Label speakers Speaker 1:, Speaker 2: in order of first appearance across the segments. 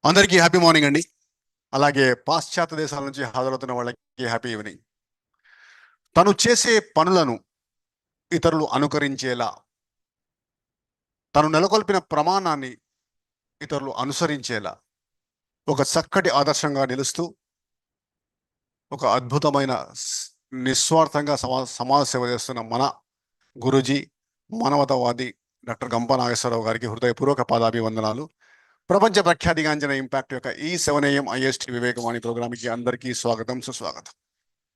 Speaker 1: అందరికీ happy morning అండి. అలాగే పాశ్చాత్య దేశాల నుంచి హాజరవుతున్న వాళ్ళకి హ్యాపీ ఈవినింగ్. తను చేసే పనులను ఇతరులు అనుకరించేలా, తను నెలకొల్పిన ప్రమాణాన్ని ఇతరులు అనుసరించేలా ఒక చక్కటి ఆదర్శంగా నిలుస్తూ ఒక అద్భుతమైన నిస్వార్థంగా సమాజ సేవ చేస్తున్న మన గురూజీ, మానవతావాది డాక్టర్ గంప నాగేశ్వరరావు గారికి హృదయపూర్వక పాదాభివందనాలు. ప్రపంచ ప్రఖ్యాతిగాంచిన ఇంపాక్ట్ యొక్క ఈ 7 AM IST వివేకవాణి ప్రోగ్రామ్కి అందరికీ స్వాగతం, సుస్వాగతం.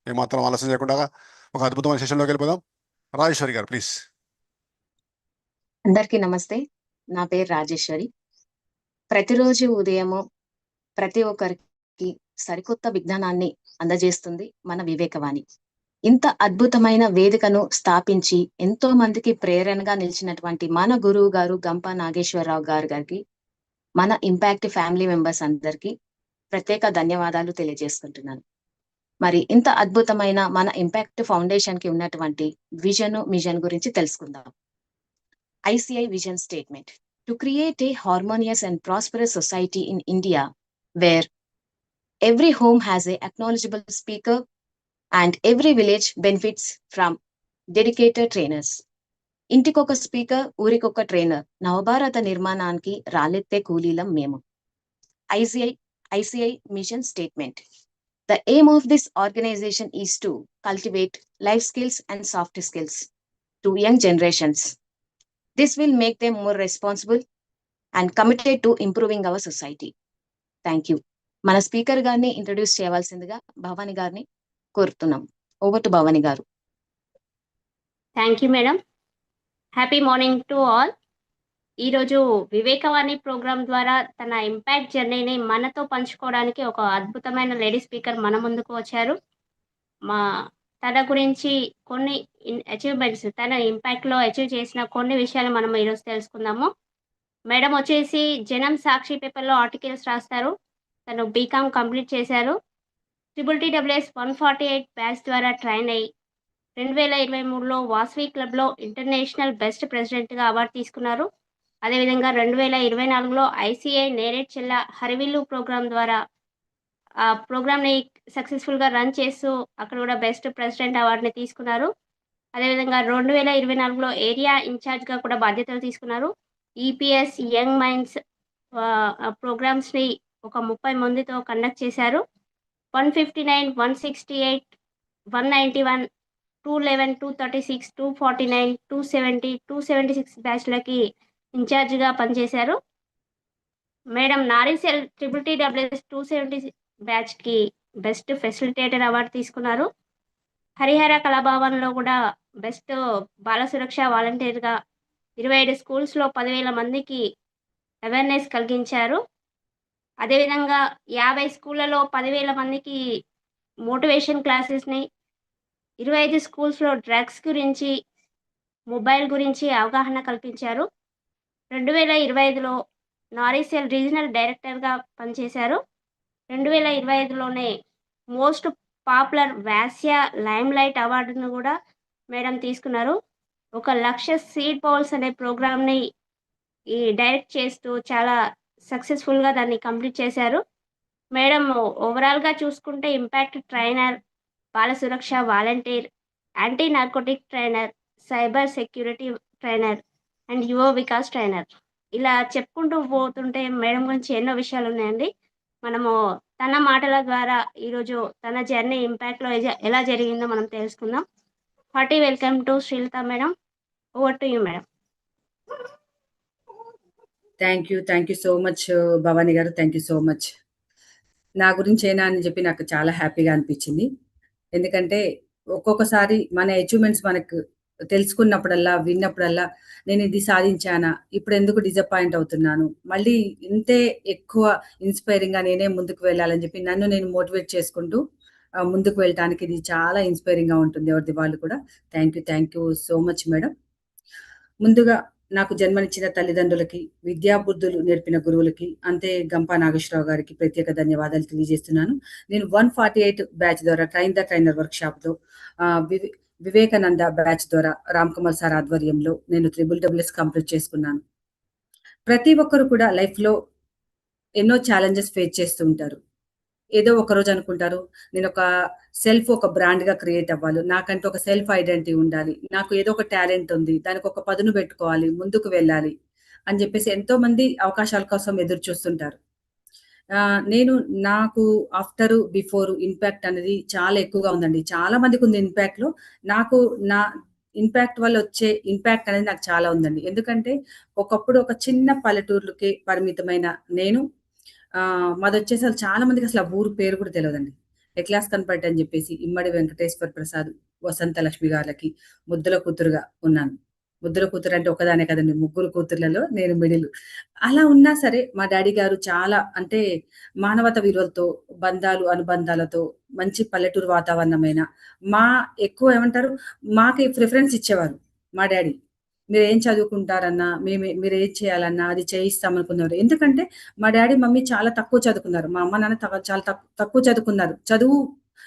Speaker 1: ఏమాత్రం ఆలస్యం చేయకుండా ఒక అద్భుతమైన సెషన్లోకి వెళ్ళిపోదాం. రాజేశ్వరి గారు ప్లీజ్.
Speaker 2: అందరికీ నమస్తే. నా పేరు రాజేశ్వరి. ప్రతిరోజు ఉదయము ప్రతి ఒక్కరికి సరికొత్త విజ్ఞానాన్ని అందజేస్తుంది మన వివేకవాణి. ఇంత అద్భుతమైన వేదికను స్థాపించి ఎంతో మందికి ప్రేరణగా నిలిచినటువంటి మన గురువు గారు గంప నాగేశ్వరరావు గారికి, మన ఇంపాక్ట్ ఫ్యామిలీ మెంబర్స్ అందరికీ ప్రత్యేక ధన్యవాదాలు తెలియజేసుకుంటున్నాను. మరి ఇంత అద్భుతమైన మన ఇంపాక్ట్ ఫౌండేషన్ కి ఉన్నటువంటి మిషన్ గురించి తెలుసుకుందాం. ICI vision statement: to create a harmonious and prosperous society in India where every home has a acknowledgeable speaker and every village benefits from dedicated trainers. ఇంటికొక స్పీకర్, ఊరికొక ట్రైనర్, నవభారత నిర్మాణానికి రాలెత్తే కూలీలం మేము. ICI mission statement: the aim of this organization is to cultivate life skills and soft skills to young generations. This will make them more responsible and committed to improving our society. Thank you. మన speaker గారిని introduce చేయవలసిందిగా భవాని గారిని కోరుతున్నాం. Over to Bhavani గారు.
Speaker 3: Thank you madam. Happy morning to all. ఈరోజు Vivekavani programme ద్వారా తన impact జర్నీని మనతో పంచుకోవడానికి ఒక అద్భుతమైన లేడీ స్పీకర్ మన ముందుకు వచ్చారు. తన గురించి కొన్ని అచీవ్మెంట్స్, తన ఇంపాక్ట్లో అచీవ్ చేసిన కొన్ని విషయాలు మనం ఈరోజు తెలుసుకుందాము. మేడం వచ్చేసి జనం సాక్షి పేపర్లో ఆర్టికల్స్ రాస్తారు. తను బీకామ్ కంప్లీట్ చేశారు. TTWS 148 బ్యాచ్ ద్వారా ట్రైన్ అయ్యి 2023లో వాసవి క్లబ్లో ఇంటర్నేషనల్ బెస్ట్ ప్రెసిడెంట్గా అవార్డు తీసుకున్నారు. అదేవిధంగా 2024లో ICI నేరేడ్ చెల్ల హరివిల్లు ప్రోగ్రామ్ ద్వారా ఆ ప్రోగ్రామ్ని సక్సెస్ఫుల్గా రన్ చేస్తూ అక్కడ కూడా బెస్ట్ ప్రెసిడెంట్ అవార్డుని తీసుకున్నారు. అదేవిధంగా 2024లో ఏరియా ఇన్ఛార్జ్గా కూడా బాధ్యతలు తీసుకున్నారు. EPS యంగ్ మైండ్స్ ప్రోగ్రామ్స్ని ఒక 30 మందితో కండక్ట్ చేశారు. 159, 168, 191, 211, 236, 249, 270, 276 బ్యాచ్లకి ఇన్ఛార్జ్గా పనిచేశారు. మేడం నారీసెల్ TTWS 270 బ్యాచ్కి బెస్ట్ ఫెసిలిటేటర్ అవార్డు తీసుకున్నారు. హరిహర కళాభవన్లో కూడా బెస్ట్ బాల సురక్ష వాలంటీర్గా 27 స్కూల్స్లో 10,000 మందికి అవేర్నెస్ కలిగించారు. అదేవిధంగా 50 స్కూళ్ళలో 10,000 మందికి మోటివేషన్ క్లాసెస్ని, 25 స్కూల్స్లో డ్రగ్స్ గురించి, మొబైల్ గురించి అవగాహన కల్పించారు. 2025లో నారీసెల్ రీజనల్ డైరెక్టర్గా పనిచేశారు. 2025లోనే మోస్ట్ పాపులర్ వ్యాస్య లైమ్లైట్ అవార్డును కూడా మేడం తీసుకున్నారు. 1,00,000 సీడ్ బౌల్స్ అనే ప్రోగ్రామ్ని డైరెక్ట్ చేస్తూ చాలా సక్సెస్ఫుల్గా దాన్ని కంప్లీట్ చేశారు. మేడం ఓవరాల్గా చూసుకుంటే impact trainer, Bala Suraksha volunteer, anti narcotic trainer, cyber security trainer and యువ వికాస్ ట్రైనర్, ఇలా చెప్పుకుంటూ పోతుంటే మేడం గురించి ఎన్నో విషయాలు ఉన్నాయండి. మనము తన మాటల ద్వారా ఈరోజు తన జర్నీ ఇంపాక్ట్లో ఎలా జరిగిందో మనం తెలుసుకుందాం. Hearty welcome to Srilatha madam. Over to you madam.
Speaker 4: Thank you so much Bhavani గారు. Thank you so much. నా గురించి అయినా అని చెప్పి నాకు చాలా హ్యాపీగా అనిపించింది. ఎందుకంటే ఒక్కొక్కసారి మన అచీవ్మెంట్స్ మనకు తెలుసుకున్నప్పుడల్లా, విన్నప్పుడల్లా నేను ఇది సాధించానా, ఇప్పుడు ఎందుకు డిసప్పాయింట్ అవుతున్నాను, మళ్ళీ ఇంతే ఎక్కువ ఇన్స్పైరింగ్గా నేనే ముందుకు వెళ్ళాలని చెప్పి నన్ను నేను మోటివేట్ చేసుకుంటూ ముందుకు వెళ్ళటానికి ఇది చాలా ఇన్స్పైరింగ్గా ఉంటుంది ఎవరిది వాళ్ళు కూడా. Thank you so much madam. ముందుగా నాకు జన్మనిచ్చిన తల్లిదండ్రులకి, విద్యాబుద్ధులు నేర్పిన గురువులకి, అంతే గంపా నాగేశ్వరరావు గారికి ప్రత్యేక ధన్యవాదాలు తెలియజేస్తున్నాను. నేను 148 బ్యాచ్ ద్వారా ట్రైనర్ వర్క్షాప్తో వివేకానంద బ్యాచ్ ద్వారా రామ్ కుమార్ సార్ ఆధ్వర్యంలో నేను TTWS కంప్లీట్ చేసుకున్నాను. ప్రతి ఒక్కరు కూడా లైఫ్లో ఎన్నో ఛాలెంజెస్ ఫేస్ చేస్తూ ఉంటారు. ఏదో ఒకరోజు అనుకుంటారు, నేనొక ఒక బ్రాండ్‌గా క్రియేట్ అవ్వాలి. నాకంటూ ఒక సెల్ఫ్ ఐడెంటిటీ ఉండాలి. నాకు ఏదో ఒక టాలెంట్ ఉంది. దానికొక పదును పెట్టుకోవాలి. ముందుకు వెళ్ళాలి. అని జెప్పేసి ఎంతోమంది అవకాశాల కోసం ఎదురు చూస్తుంటారు. నేను నాకు ఆఫ్టరు, బిఫోరు ఇంపాక్ట్ అనేది చాలా ఎక్కువగా ఉందండి. చాలా మందికుంది ఇంపాక్ట్‌లో. నాకు నా ఇంపాక్ట్ వల్ల వచ్చే ఇంపాక్ట్ అనేది నాకు చాలా ఉందండి. ఎందుకంటే ఒకప్పుడు ఒక చిన్న పల్లెటూర్లకి పరిమితమైన నేను మాదొచ్చేసి అసలు చాలా మందికసలు ఆ ఊరు పేరు కూడా తెలవదండి. ఎక్లాస్ కనపడ్డ అని జెప్పేసి ఇమ్మడి వెంకటేశ్వర ప్రసాద్, వసంత లక్ష్మి గార్లకి ముద్దుల కూతురుగా ఉన్నాను. ముద్దుల కూతురు అంటే ఒకదాన్నే కదండీ. ముగ్గురు కూతుర్లలో నేను మిడిల్. అలా ఉన్నా సరే మా డ్యాడీ గారు చాలా అంటే మానవతా విలువలతో, బంధాలు, అనుబంధాలతో మంచి పల్లెటూరు వాతావరణమైన మా ఎక్కువ ఏమంటారు మాకి ప్రిఫరెన్స్ ఇచ్చేవారు మా డ్యాడీ. మీరేం చదువుకుంటారన్నా, మీరేం చేయాలన్నా అది చేయిస్తామనుకున్నారు. ఎందుకంటే మా డ్యాడీ, మమ్మీ చాలా తక్కువ చదువుకున్నారు. మా అమ్మ, నాన్న చాలా తక్కువ చదువుకున్నారు. చదువు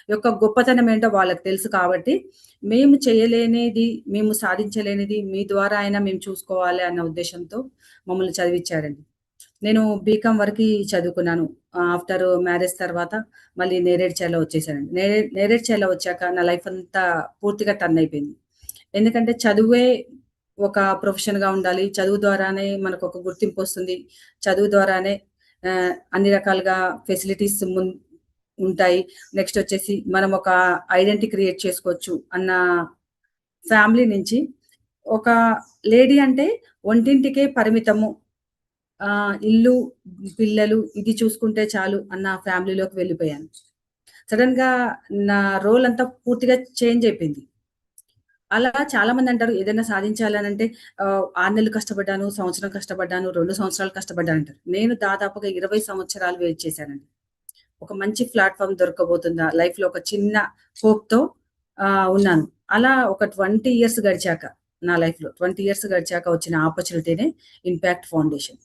Speaker 4: యొక్క గొప్పతనం ఏంటో వాళ్ళకి తెలుసు కాబట్టి, మేము చేయలేనిది, మేము సాధించలేనిది మీ ద్వారా అయినా మేము చూసుకోవాలి అన్న ఉద్దేశ్యంతో మమ్మల్ని చదివిచ్చారండి. నేను బీకామ్ వరకి చదువుకున్నాను. ఆఫ్టర్ మ్యారేజ్ తర్వాత మళ్ళీ నేరేడ్చర్ల వచ్చేసానండి. నేరేడ్చర్ల వచ్చాక నా లైఫ్ అంతా పూర్తిగా టర్న్ అయిపోయింది. ఎందుకంటే చదువే ఒక ప్రొఫెషన్‌గా ఉండాలి. చదువు ద్వారానే మనకొక గుర్తింపొస్తుంది. చదువు ద్వారానే అన్ని రకాలుగా ఫెసిలిటీస్ ఉంటాయి. నెక్స్ట్ వచ్చేసి మనం ఒక ఐడెంటిటీ క్రియేట్ చేసుకోవచ్చు అన్న ఫ్యామిలీ నుంచి ఒక లేడీ అంటే వంటింటికే పరిమితము. ఇల్లు, పిల్లలు ఇది చూసుకుంటే చాలు అన్న ఫ్యామిలీలోకి వెళ్ళిపోయాను. సడెన్‌గా నా రోల్ అంతా పూర్తిగా చేంజ్ అయిపోయింది. అలా చాలామందంటారు ఏదైనా సాధించాలనంటే 6 నెలలు కష్టపడ్డాను, సంవత్సరం కష్టపడ్డాను, 2 సంవత్సరాలు కష్టపడ్డానంటారు. నేను దాదాపుగా 20 సంవత్సరాలు వెయిట్ చేశానండి. ఒక మంచి ప్లాట్‌ఫార్మ్ దొరకబోతుందా? లైఫ్‌లో ఒక చిన్న హోప్‌తో ఉన్నాను. అలా ఒక 20 ఇయర్స్ గడిచాక నా లైఫ్‌లో 20 ఇయర్స్ గడిచాక వచ్చిన ఆపర్చునిటీనే ఇంపాక్ట్ ఫౌండేషన్.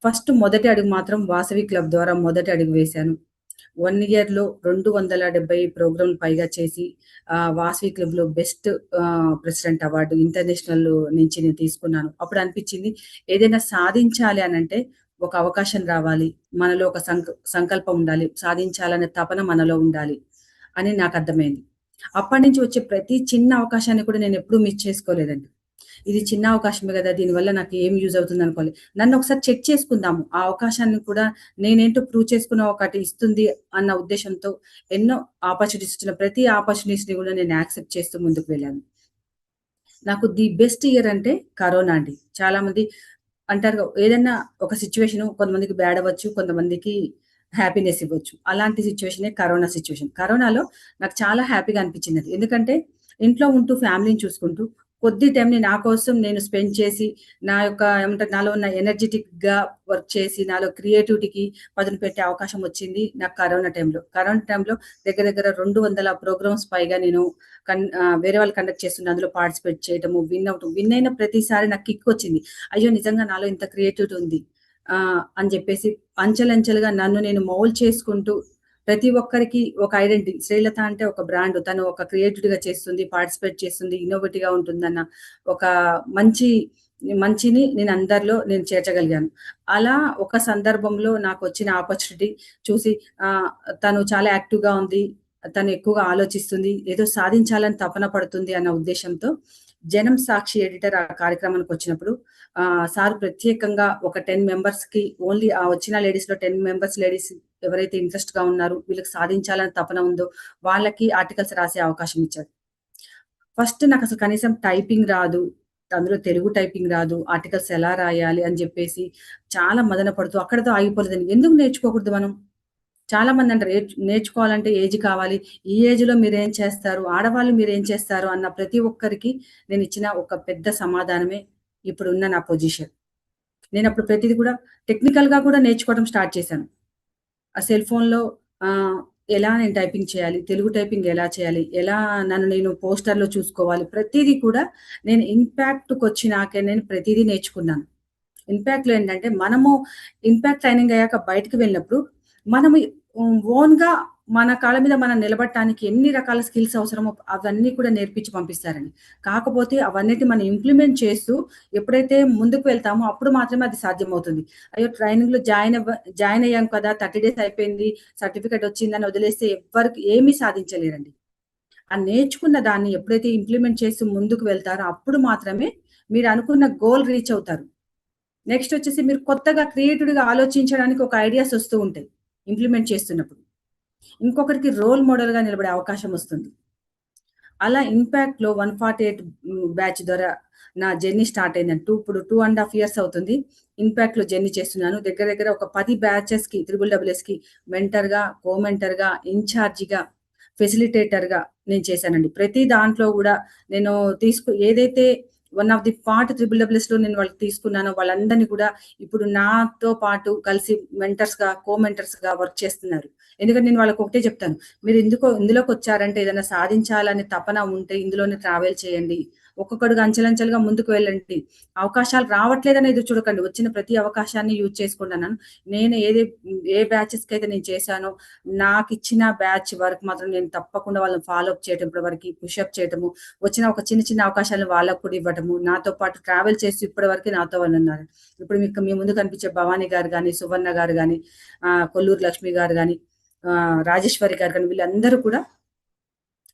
Speaker 4: ఫస్ట్ మొదటి అడుగు మాత్రం వాసవి క్లబ్ ద్వారా మొదటి అడుగు వేశాను. 1 ఇయర్‌లో 270 ప్రోగ్రామ్‌లు పైగా చేసి వాసవి క్లబ్‌లో బెస్ట్ ప్రెసిడెంట్ అవార్డు ఇంటర్నేషనల్ నుంచి నేను తీసుకున్నాను. అప్పుడు అనిపించింది ఏదైనా సాధించాలి అనంటే ఒక అవకాశం రావాలి. మనలో ఒక సంకల్పం ఉండాలి. సాధించాలనే తపన మనలో ఉండాలి అని నాకు అర్థమైంది. అప్పటినుంచి వచ్చే ప్రతి చిన్న అవకాశాన్ని కూడా నేను ఎప్పుడూ మిస్ చేసుకోలేదండి. ఇది చిన్న అవకాశమే గదా! దీనివల్ల నాకు ఏం యూజ్ అవుతుంది అనుకోలే. నన్ను ఒకసారి చెక్ చేసుకుందాము. ఆ అవకాశాన్ని కూడా నేనేంటో ప్రూవ్ చేసుకున్న ఒకటి ఇస్తుంది అన్న ఉద్దేశ్యంతో ఎన్నో ఆపర్చునిటీస్ ఇచ్చిన ప్రతి ఆపర్చునిటీస్‌ని కూడా నేను యాక్సెప్ట్ చేస్తూ ముందుకు వెళ్ళాను. నాకు ది బెస్ట్ ఇయర్ అంటే కరోనా అండి. చాలామంది అంటారుగా ఏదన్నా ఒక సిట్యుయేషను కొంతమందికి బ్యాడ్ అవ్వచ్చు. కొంతమందికి హ్యాపీనెస్ ఇవ్వచ్చు. అలాంటి సిట్యుయేషనే కరోనా సిట్యుయేషన్. కరోనాలో నాకు చాలా హ్యాపీగా అనిపించిందండి. ఎందుకంటే ఇంట్లో ఉంటూ ఫ్యామిలీని చూసుకుంటూ కొద్ది టైంని నా కోసం నేను స్పెండ్ చేసి నా యొక్క ఏమంటారు నాలో ఉన్న ఎనర్జిటిక్‌గా వర్క్ చేసి నాలో క్రియేటివిటీకి పదును పెట్టే అవకాశం వచ్చింది నాకు కరోనా టైంలో. కరోనా టైంలో దగ్గర దగ్గర 200 ప్రోగ్రామ్స్ పైగా నేను వేరే వాళ్ళు కండక్ట్ చేస్తుంటే అందులో పార్టిసిపేట్ చేయటము, విన్ అయిన ప్రతిసారి నాకు కిక్ వచ్చింది. అయ్యో! నిజంగా నాలో ఇంత క్రియేటివిటీ ఉంది. అని జెప్పేసి అంచెలంచెలుగా నన్ను నేను మౌల్డ్ చేసుకుంటూ ప్రతి ఒక్కరికి ఒక ఐడెంటిటీ. శ్రీలత అంటే ఒక బ్రాండ్. తను ఒక క్రియేటివ్‌గా చేస్తుంది, పార్టిసిపేట్ చేస్తుంది, ఇన్నోవేటివ్‌గా ఉంటుందన్న ఒక మంచిని నేను అందరిలో నేను చేర్చగలిగాను. అలా ఒక సందర్భంలో నాకొచ్చిన ఆపర్చునిటీ చూసి తను చాలా యాక్టివ్‌గా ఉంది. తను ఎక్కువగా ఆలోచిస్తుంది. ఏదో సాధించాలని తపన పడుతుంది అన్న ఉద్దేశ్యంతో జనం సాక్షి ఎడిటర్ ఆ కార్యక్రమానికొచ్చినప్పుడు సార్ ప్రత్యేకంగా ఒక 10 మెంబర్స్‌కి ఓన్లీ వచ్చిన లేడీస్‌లో 10 మెంబర్స్ లేడీస్ ఎవరైతే ఇంట్రెస్ట్‌గా ఉన్నారో, వీళ్ళకి సాధించాలని తపన ఉందో, వాళ్ళకి ఆర్టికల్స్ రాసే అవకాశం ఇచ్చారు. ఫస్ట్ నాకసలు కనీసం టైపింగ్ రాదు. అందులో తెలుగు టైపింగ్ రాదు. ఆర్టికల్స్ ఎలా రాయాలి అని జెప్పేసి చాలా మదన పడుతూ అక్కడితో ఆగిపోలేదండి. ఎందుకు నేర్చుకోకూడదు మనం? చాలా మందంటారు నేర్చుకోవాలంటే ఏజ్ కావాలి. ఈ ఏజ్‌లో మీరేం చేస్తారు? ఆడవాళ్ళు మీరేం చేస్తారు? అన్న ప్రతి ఒక్కరికి నేనిచ్చిన ఒక పెద్ద సమాధానమే ఇప్పుడున్న నా పొజిషన్. నేనప్పుడు ప్రతిది కూడా టెక్నికల్‌గా కూడా నేర్చుకోవడం స్టార్ట్ చేశాను. ఆ సెల్ ఫోన్‌లో ఎలా నేను టైపింగ్ చేయాలి? తెలుగు టైపింగ్ ఎలా చేయాలి? ఎలా నన్ను నేను పోస్టర్‌లో చూసుకోవాలి? ప్రతీది కూడా నేను ఇంపాక్ట్‌కొచ్చినాకే నేను ప్రతీదీ నేర్చుకున్నాను. ఇంపాక్ట్‌లో ఏంటంటే మనము ఇంపాక్ట్ ట్రైనింగ్ అయ్యాక బయటికి వెళ్ళినప్పుడు మనము ఓన్‌గా మన కాళ్ళ మీద మనం నిలబడటానికి ఎన్ని రకాల స్కిల్స్ అవసరమో అవన్నీ కూడా నేర్పించి పంపిస్తారండి. కాకపోతే అవన్నిటిని మనం ఇంప్లిమెంట్ చేస్తూ ఎప్పుడైతే ముందుకు వెళ్తామో అప్పుడు మాత్రమే అది సాధ్యమవుతుంది. అయ్యో! ట్రైనింగ్‌లో జాయిన్ అయ్యాం కదా! 30 డేస్ అయిపోయింది. సర్టిఫికేట్ వచ్చిందని వదిలేస్తే ఎవ్వరికి ఏమీ సాధించలేరండి. ఆ నేర్చుకున్న దాన్ని ఎప్పుడైతే ఇంప్లిమెంట్ చేస్తూ ముందుకు వెళ్తారో అప్పుడు మాత్రమే మీరు అనుకున్న గోల్ రీచ్ అవుతారు. నెక్స్ట్ వచ్చేసి మీరు కొత్తగా క్రియేటివ్‌గా ఆలోచించడానికి ఒక ఐడియాస్ వస్తూ ఉంటాయి ఇంప్లిమెంట్ చేస్తున్నప్పుడు. ఇంకొకరికి రోల్ మోడల్‌గా నిలబడే అవకాశం వస్తుంది. అలా ఇంపాక్ట్‌లో 148 బ్యాచ్ ద్వారా నా జర్నీ స్టార్ట్ అయిందండి. ఇప్పుడు 2 ½ ఇయర్స్ అవుతుంది. ఇంపాక్ట్‌లో జర్నీ చేస్తున్నాను. దగ్గర దగ్గర ఒక 10 బ్యాచెస్‌కి WSSకి మెంటర్‌గా, మెంటర్‌గా, ఇన్‌చార్జిగా, ఫెసిలిటేటర్‌గా నేను చేశానండి. ప్రతి దాంట్లో గూడా నేను ఏదైతే వన్ ఆఫ్ ది పార్ట్ WSలో నేను వాళ్ళకి తీసుకున్నానో వాళ్ళందరిని కూడా ఇప్పుడు నాతో పాటు కలిసి మెంటర్స్‌గా, మెంటర్స్‌గా వర్క్ చేస్తున్నారు. ఎందుకంటే నేను వాళ్ళకి ఒకటే చెప్తాను. మీరు ఇందులోకొచ్చారంటే ఏదైనా సాధించాలనే తపన ఉంటే ఇందులోనే ట్రావెల్ చేయండి. ఒక్కొక్కడుగా అంచెలంచెలుగా ముందుకు వెళ్ళండి. అవకాశాలు రావట్లేదని ఎదురు చూడకండి. వచ్చిన ప్రతి అవకాశాన్ని యూజ్ చేసుకోండి అన్నాను. నేను ఏ బ్యాచెస్‌కైతే నేను చేశానో నాకిచ్చిన బ్యాచ్ వరకు మాత్రం నేను తప్పకుండా వాళ్ళని ఫాలో అప్ చేయటం, ఇప్పటి వరకి పుష్ అప్ చేయటము, వచ్చిన ఒక చిన్న చిన్న అవకాశాలను వాళ్ళకి కూడా ఇవ్వటము, నాతో పాటు ట్రావెల్ చేస్తూ ఇప్పటి వరకి నాతో వాళ్ళున్నారు. ఇప్పుడు మీ ముందు కనిపించే భవాని గారు గాని, సువర్ణ గారు గాని, కొల్లూరు లక్ష్మి గారు గాని, రాజేశ్వరి గారు గాని వీళ్ళందరూ కూడా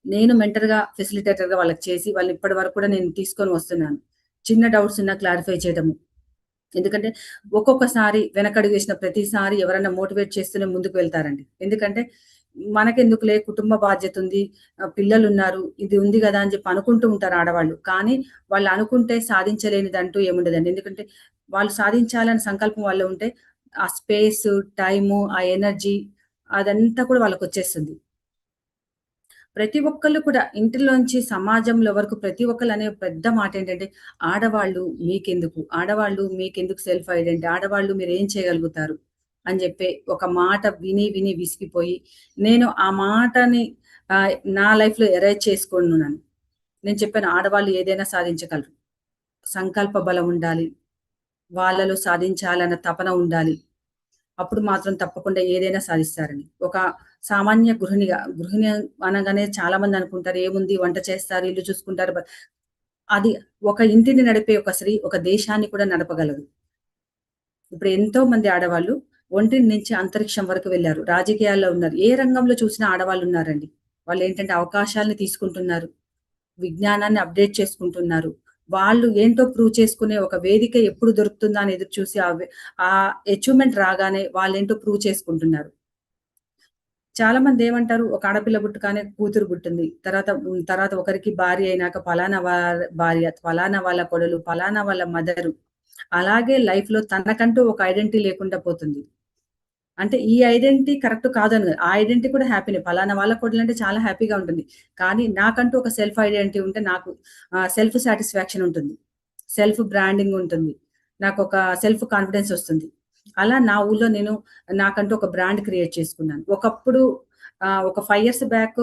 Speaker 4: నేను మెంటర్‌గా, ఫెసిలిటేటర్‌గా వాళ్ళకి చేసి వాళ్ళని ఇప్పటి వరకు కూడా నేను తీసుకొని వస్తున్నాను. చిన్న డౌట్స్ ఉన్నా క్లారిఫై చేయడము. ఎందుకంటే ఒక్కొక్కసారి వెనకడుగు వేసిన ప్రతిసారి ఎవరైనా మోటివేట్ చేస్తూనే ముందుకు వెళ్తారండి. ఎందుకంటే మనకెందుకులే కుటుంబ బాధ్యత ఉంది, పిల్లలున్నారు, ఇది ఉంది గదా! అని చెప్పి అనుకుంటూ ఉంటారు ఆడవాళ్ళు. కానీ వాళ్ళు అనుకుంటే సాధించలేనిదంటూ ఏముండదండి. ఎందుకంటే వాళ్ళు సాధించాలని సంకల్పం వాళ్ళలో ఉంటే ఆ స్పేసు, టైము, ఆ ఎనర్జీ అదంతా కూడా వాళ్ళకొచ్చేస్తుంది. ప్రతి ఒక్కళ్ళు కూడా ఇంటిలోంచి సమాజంలో వరకు ప్రతి ఒక్కళ్ళు అనే పెద్ద మాటేంటంటే, ఆడవాళ్ళు మీకెందుకు సెల్ఫ్ ఐడెంటిటీ, ఆడవాళ్ళు మీరేం చేయగలుగుతారు అని జెప్పే ఒక మాట విని, విని విసిగిపోయి, నేను ఆ మాటని నా లైఫ్‌లో ఎరైజ్ చేసుకున్నాను. నేను చెప్పాను ఆడవాళ్ళు ఏదైనా సాధించగలరు. సంకల్ప బలం ఉండాలి. వాళ్ళలో సాధించాలన్న తపన ఉండాలి. అప్పుడు మాత్రం తప్పకుండా ఏదైనా సాధిస్తారని. ఒక సామాన్య గృహిణి అనగానే చాలా మంది అనుకుంటారు ఏముంది వంట చేస్తారు, ఇల్లు చూసుకుంటారు. అది ఒక ఇంటిని నడిపే ఒక స్త్రీ ఒక దేశాన్ని కూడా నడపగలదు. ఇప్పుడు ఎంతో మంది ఆడవాళ్ళు ఒంటిని నుంచి అంతరిక్షం వరకు వెళ్లారు. రాజకీయాల్లో ఉన్నారు. ఏ రంగంలో చూసినా ఆడవాళ్ళున్నారండి. వాళ్ళేంటంటే అవకాశాలను తీసుకుంటున్నారు. విజ్ఞానాన్ని అప్‌డేట్ చేసుకుంటున్నారు. వాళ్ళు ఏంటో ప్రూవ్ చేసుకునే ఒక వేదిక ఎప్పుడు దొరుకుతుందా అని ఎదురు చూసి ఆ అచీవ్‌మెంట్ రాగానే వాళ్ళేంటో ప్రూవ్ చేసుకుంటున్నారు. చాలా మందేమంటారు, ఒక ఆడపిల్ల పుట్టగానే కూతురు పుట్టింది. తర్వాత ఒకరికి భార్య అయినాక పలానా భార్య, పలానా వాళ్ళ కోడలు, పలానా వాళ్ళ మదరు. అలాగే లైఫ్‌లో తనకంటూ ఒక ఐడెంటిటీ లేకుండా పోతుంది. అంటే ఈ ఐడెంటిటీ కరెక్ట్ కాదని కాదు. ఆ ఐడెంటిటీ కూడా హ్యాపీనే. పలానా వాళ్ళ కోడలంటే చాలా హ్యాపీగా ఉంటుంది. కానీ నాకంటూ ఒక సెల్ఫ్ ఐడెంటిటీ ఉంటే నాకు సెల్ఫ్ సాటిస్ఫాక్షన్ ఉంటుంది. సెల్ఫ్ బ్రాండింగ్ ఉంటుంది. నాకొక సెల్ఫ్ కాన్ఫిడెన్స్ వస్తుంది. అలా నా ఊర్లో నేను నాకంటూ ఒక బ్రాండ్ క్రియేట్ చేసుకున్నాను. ఒకప్పుడు ఒక 5 ఇయర్స్ బ్యాక్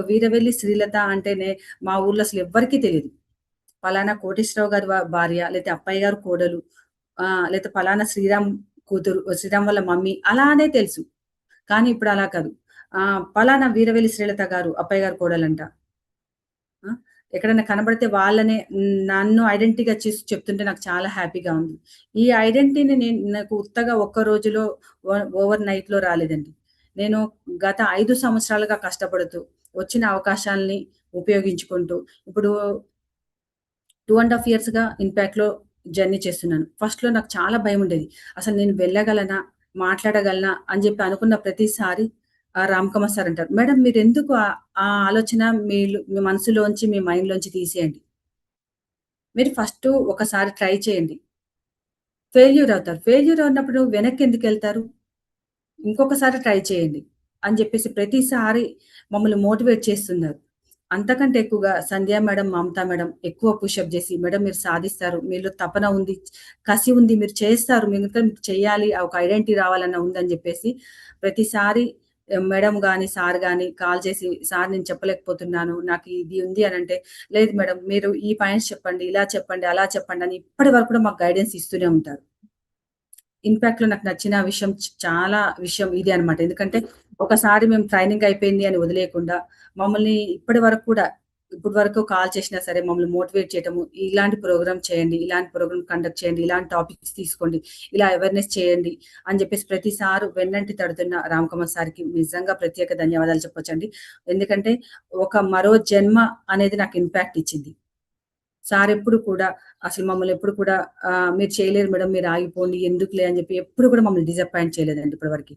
Speaker 4: వీరవెల్లి శ్రీలత అంటేనే మా ఊర్లో అసలు ఎవ్వరికీ తెలీదు. పలానా కోటేశ్వరరావు గారి భార్య, లేతే అప్పయ్య గారు కోడలు, లేతే పలానా శ్రీరామ్ కూతురు, శ్రీరామ్ వాళ్ళ మమ్మీ అలానే తెలుసు. కానీ ఇప్పుడు అలా కాదు. పలానా వీరవెల్లి శ్రీలత గారు, అప్పయ్య గారు కోడలంట. ఆ! ఎక్కడైనా కనబడితే వాళ్ళనే నన్ను ఐడెంటిటీగా చేసి చెప్తుంటే నాకు చాలా హ్యాపీగా ఉంది. ఈ ఐడెంటిటీని నాకు ఉత్తగా ఒక్క రోజులో ఓవర్ నైట్‌లో రాలేదండి. నేను గత 5 సంవత్సరాలుగా కష్టపడుతూ, వచ్చిన అవకాశాల్ని ఉపయోగించుకుంటూ, ఇప్పుడు 2 ½ ఇయర్స్‌గా ఇంపాక్ట్‌లో జర్నీ చేస్తున్నాను. ఫస్ట్‌లో నాకు చాలా భయముండేది. అసలు నేను వెళ్ళగలనా? మాట్లాడగలనా? అని జెప్పి అనుకున్న ప్రతిసారి రామ్‌కుమార్ సార్ అంటారు, "మేడం మీరెందుకు ఆ ఆలోచన మీ మనసులోంచి, మీ మైండ్‌లోంచి తీసేయండి. మీరు ఫస్టు ఒకసారి ట్రై చేయండి. ఫెయిల్యూర్ అవుతారు. ఫెయిల్యూర్ అవునప్పుడు వెనక్కెందుకెళ్తారు? ఇంకొకసారి ట్రై చేయండి" అని జెప్పేసి ప్రతిసారి మమ్మల్ని మోటివేట్ చేస్తున్నారు. అంతకంటే ఎక్కువగా సంధ్య మేడం, మమతా మేడం ఎక్కువ పుషప్ జేసి, "మేడం మీరు సాధిస్తారు. మీలో తపన ఉంది, కసి ఉంది, మీరు చేస్తారు. మీకు చెయ్యాలి. ఒక ఐడెంటిటీ రావాలన్న ఉందని" జెప్పేసి ప్రతిసారి మేడం గాని, సార్ గాని కాల్ చేసి, "సార్ నేను చెప్పలేకపోతున్నాను. నాకు ఇది ఉంది" అనంటే, "లేదు మేడం మీరు ఈ పాయింట్స్ చెప్పండి, ఇలా చెప్పండి, అలా చెప్పండి" అని ఇప్పటి వరకు కూడా మాకు గైడెన్స్ ఇస్తూనే ఉంటారు. ఇంపాక్ట్‌లో నాకు నచ్చిన విషయం చాలా విషయం ఇదే అన్నమాట. ఎందుకంటే ఒకసారి మేము ట్రైనింగ్ అయిపోయింది అని వదిలేయకుండా మమ్మల్ని ఇప్పటి వరకు కాల్ చేసినా సరే మమ్మల్ని మోటివేట్ చేయటము, ఇలాంటి ప్రోగ్రామ్ చేయండి, ఇలాంటి ప్రోగ్రామ్ కండక్ట్ చేయండి, ఇలాంటి టాపిక్స్ తీసుకోండి, ఇలా అవేర్నెస్ చేయండి అని చెప్పేసి ప్రతిసారి వెన్నంటి తడుతున్న రామకుమార్ సార్కి నిజంగా ప్రత్యేక ధన్యవాదాలు చెప్పొచ్చండి. ఎందుకంటే మరో జన్మ అనేది నాకు ఇంపాక్ట్ ఇచ్చింది. సార్ ఎప్పుడు కూడా అసలు మమ్మల్ని ఎప్పుడు కూడా మీరు చేయలేరు మేడం, మీరు ఆగిపోండి, ఎందుకులే అని చెప్పి ఎప్పుడు కూడా మమ్మల్ని డిసప్పాయింట్ చేయలేదండి ఇప్పటివరకు.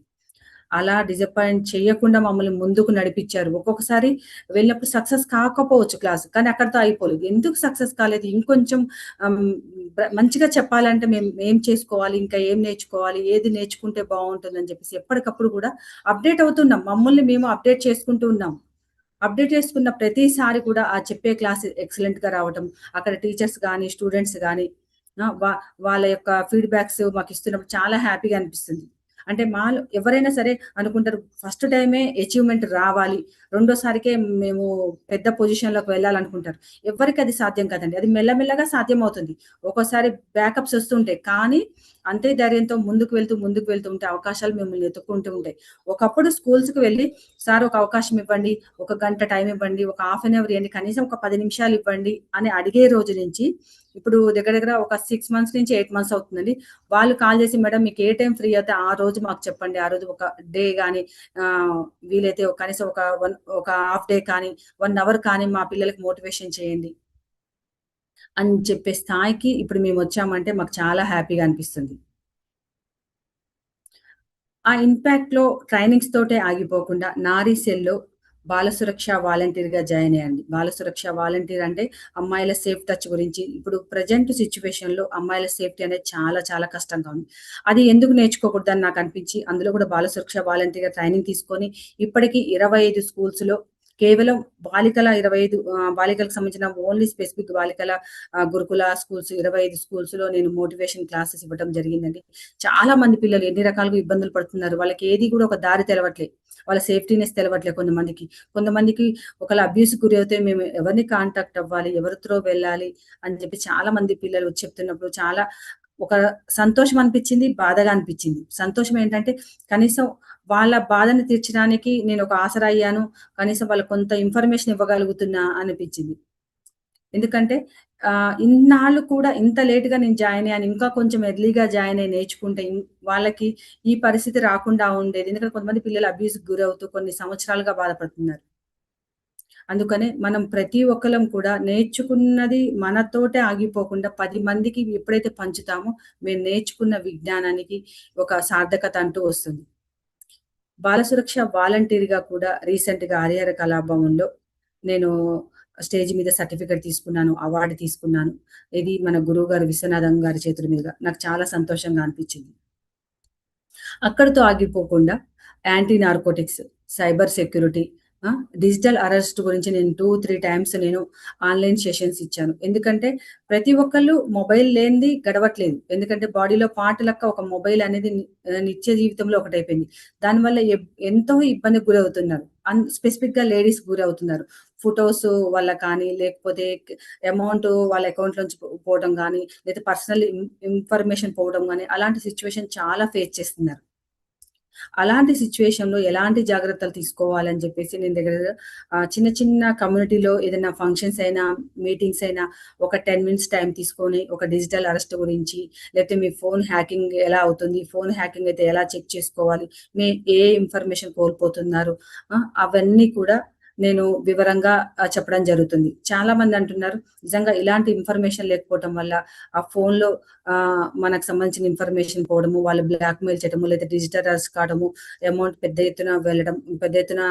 Speaker 4: అలా డిసప్పాయింట్ చేయకుండా మమ్మల్ని ముందుకు నడిపించారు. ఒక్కొక్కసారి వెళ్ళినప్పుడు సక్సెస్ కాకపోవచ్చు క్లాస్, కానీ అక్కడితో అయిపోలేదు. ఎందుకు సక్సెస్ కాలేదు, ఇంకొంచెం మంచిగా చెప్పాలంటే మేము ఏం చేసుకోవాలి, ఇంకా ఏం నేర్చుకోవాలి, ఏది నేర్చుకుంటే బాగుంటుందని చెప్పేసి ఎప్పటికప్పుడు కూడా అప్డేట్ అవుతున్నాం. మమ్మల్ని మేము అప్డేట్ చేసుకుంటూ ఉన్నాం. అప్డేట్ చేసుకున్న ప్రతిసారి కూడా ఆ చెప్పే క్లాస్ ఎక్సలెంట్ గా రావటం, అక్కడ టీచర్స్ కానీ స్టూడెంట్స్ కానీ వాళ్ళ యొక్క ఫీడ్బ్యాక్స్ మాకు ఇస్తున్నప్పుడు చాలా హ్యాపీగా అనిపిస్తుంది. అంటే మాలో ఎవరైనా సరే అనుకుంటారు ఫస్ట్ టైమే అచీవ్మెంట్ రావాలి, రెండోసారికే మేము పెద్ద పొజిషన్ లోకి వెళ్ళాలనుకుంటారు. ఎవరికి అది సాధ్యం కాదండి. అది మెల్లమెల్లగా సాధ్యం అవుతుంది. ఒక్కోసారి బ్యాకప్స్ వస్తుంటాయి, కానీ అంతే ధైర్యంతో ముందుకు వెళ్తూ ఉంటే అవకాశాలు మిమ్మల్ని ఎత్తుక్కుంటూ ఉంటాయి. ఒకప్పుడు స్కూల్స్ కి వెళ్ళి సార్ ఒక అవకాశం ఇవ్వండి, ఒక గంట టైం ఇవ్వండి, ఒక హాఫ్ అన్ అవర్ ఇవ్వండి, కనీసం ఒక 10 నిమిషాలు ఇవ్వండి అని అడిగే రోజు నుంచి ఇప్పుడు దగ్గర ఒక 6 మంత్స్ నుంచి 8 మంత్స్ అవుతుందండి. వాళ్ళు కాల్ చేసి మేడం మీకు ఏ టైం ఫ్రీ అయితే ఆ రోజు మాకు చెప్పండి, ఆ రోజు ఒక డే కానీ వీలైతే కనీసం ఒక హాఫ్ డే కానీ 1 అవర్ కానీ మా పిల్లలకి మోటివేషన్ చేయండి అని చెప్పే స్థాయికి ఇప్పుడు మేము వచ్చామంటే మాకు చాలా హ్యాపీగా అనిపిస్తుంది. ఆ ఇంపాక్ట్ లో ట్రైనింగ్స్ తోటే ఆగిపోకుండా నారీ సెల్లో బాల సురక్ష వాలంటీర్ గా జాయిన్ అయ్యండి. బాల సురక్ష వాలంటీర్ అంటే అమ్మాయిల సేఫ్ టచ్ గురించి. ఇప్పుడు ప్రజెంట్ సిచ్యువేషన్ లో అమ్మాయిల సేఫ్టీ అనేది చాలా చాలా కష్టంగా ఉంది. అది ఎందుకు నేర్చుకోకూడదని నాకు అనిపించి అందులో కూడా బాల సురక్ష వాలంటీర్ గా ట్రైనింగ్ తీసుకొని ఇప్పటికీ 25 స్కూల్స్ లో కేవలం బాలికల 25 బాలికలకు సంబంధించిన ఓన్లీ స్పెసిఫిక్ బాలికల గురుకుల స్కూల్స్ 25 స్కూల్స్ లో నేను మోటివేషన్ క్లాసెస్ ఇవ్వడం జరిగిందండి. చాలా మంది పిల్లలు ఎన్ని రకాలుగా ఇబ్బందులు పడుతున్నారు. వాళ్ళకి ఏది కూడా ఒక దారి తెలవట్లేదు, వాళ్ళ సేఫ్టీనెస్ తెలవట్లేదు. కొంతమందికి ఒకళ్ళ అబ్యూస్ గురి అవుతే మేము ఎవరిని కాంటాక్ట్ అవ్వాలి, ఎవరితో వెళ్ళాలి అని చెప్పి చాలా మంది పిల్లలు చెప్తున్నప్పుడు చాలా ఒక సంతోషం అనిపించింది, బాధగా అనిపించింది. సంతోషం ఏంటంటే కనీసం వాళ్ళ బాధను తీర్చడానికి నేను ఒక ఆసరా అయ్యాను, కనీసం వాళ్ళకి కొంత ఇన్ఫర్మేషన్ ఇవ్వగలుగుతున్నా అనిపించింది. ఎందుకంటే ఇన్నాళ్ళు కూడా ఇంత లేట్ గా నేను జాయిన్ అయ్యాను, ఇంకా కొంచెం ఎర్లీగా జాయిన్ అయ్యి నేర్చుకుంటే వాళ్ళకి ఈ పరిస్థితి రాకుండా ఉండేది. ఎందుకంటే కొంతమంది పిల్లలు అబ్యూస్ గురవుతూ కొన్ని సంవత్సరాలుగా బాధపడుతున్నారు. అందుకనే మనం ప్రతి ఒక్కరం కూడా నేర్చుకున్నది మనతోటే ఆగిపోకుండా 10 మందికి ఎప్పుడైతే పంచుతామో మేము నేర్చుకున్న విజ్ఞానానికి ఒక సార్థకత అంటూ వస్తుంది. బాల సురక్ష వాలంటీర్ గా కూడా రీసెంట్ గా హరిహర కళాభవన్లో నేను స్టేజ్ మీద సర్టిఫికెట్ తీసుకున్నాను, అవార్డు తీసుకున్నాను. ఇది మన గురువు గారు విశ్వనాథం గారి చేతుల మీదుగా నాకు చాలా సంతోషంగా అనిపించింది. అక్కడితో ఆగిపోకుండా anti narcotics, cyber security, digital arrest గురించి నేను 2-3 టైమ్స్ నేను ఆన్లైన్ సెషన్స్ ఇచ్చాను. ఎందుకంటే ప్రతి ఒక్కళ్ళు మొబైల్ లేనిది గడవట్లేదు. ఎందుకంటే బాడీలో పార్ట్ లెక్క ఒక మొబైల్ అనేది నిత్య జీవితంలో ఒకటైపోయింది. దానివల్ల ఎంతో ఇబ్బందికి గురవుతున్నారు. స్పెసిఫిక్ గా లేడీస్ గురవుతున్నారు. ఫొటోస్ వల్ల కానీ, లేకపోతే అమౌంట్ వాళ్ళ అకౌంట్ నుంచి పోవడం కానీ, లేదా పర్సనల్ ఇన్ఫర్మేషన్ పోవడం కానీ, అలాంటి సిచ్యువేషన్ చాలా ఫేస్ చేస్తున్నారు. అలాంటి సిచ్యువేషన్ లో ఎలాంటి జాగ్రత్తలు తీసుకోవాలని చెప్పేసి నేను చిన్న చిన్న కమ్యూనిటీలో ఏదైనా ఫంక్షన్స్ అయినా, మీటింగ్స్ అయినా ఒక 10 మినిట్స్ టైం తీసుకొని ఒక డిజిటల్ అరెస్ట్ గురించి, లేకపోతే మీ ఫోన్ హ్యాకింగ్ ఎలా అవుతుంది, ఫోన్ హ్యాకింగ్ అయితే ఎలా చెక్ చేసుకోవాలి, మీ ఏ ఇన్ఫర్మేషన్ కోల్పోతున్నారు, అవన్నీ కూడా నేను వివరంగా చెప్పడం జరుగుతుంది. చాలా మంది అంటున్నారు నిజంగా ఇలాంటి ఇన్ఫర్మేషన్ లేకపోవటం వల్ల ఆ ఫోన్ లో మనకు సంబంధించిన ఇన్ఫర్మేషన్ పోవడము, వాళ్ళు బ్లాక్ మెయిల్ చేయడము, లేదా డిజిటల్ అరెస్ట్ కావడము, అమౌంట్ పెద్ద ఎత్తున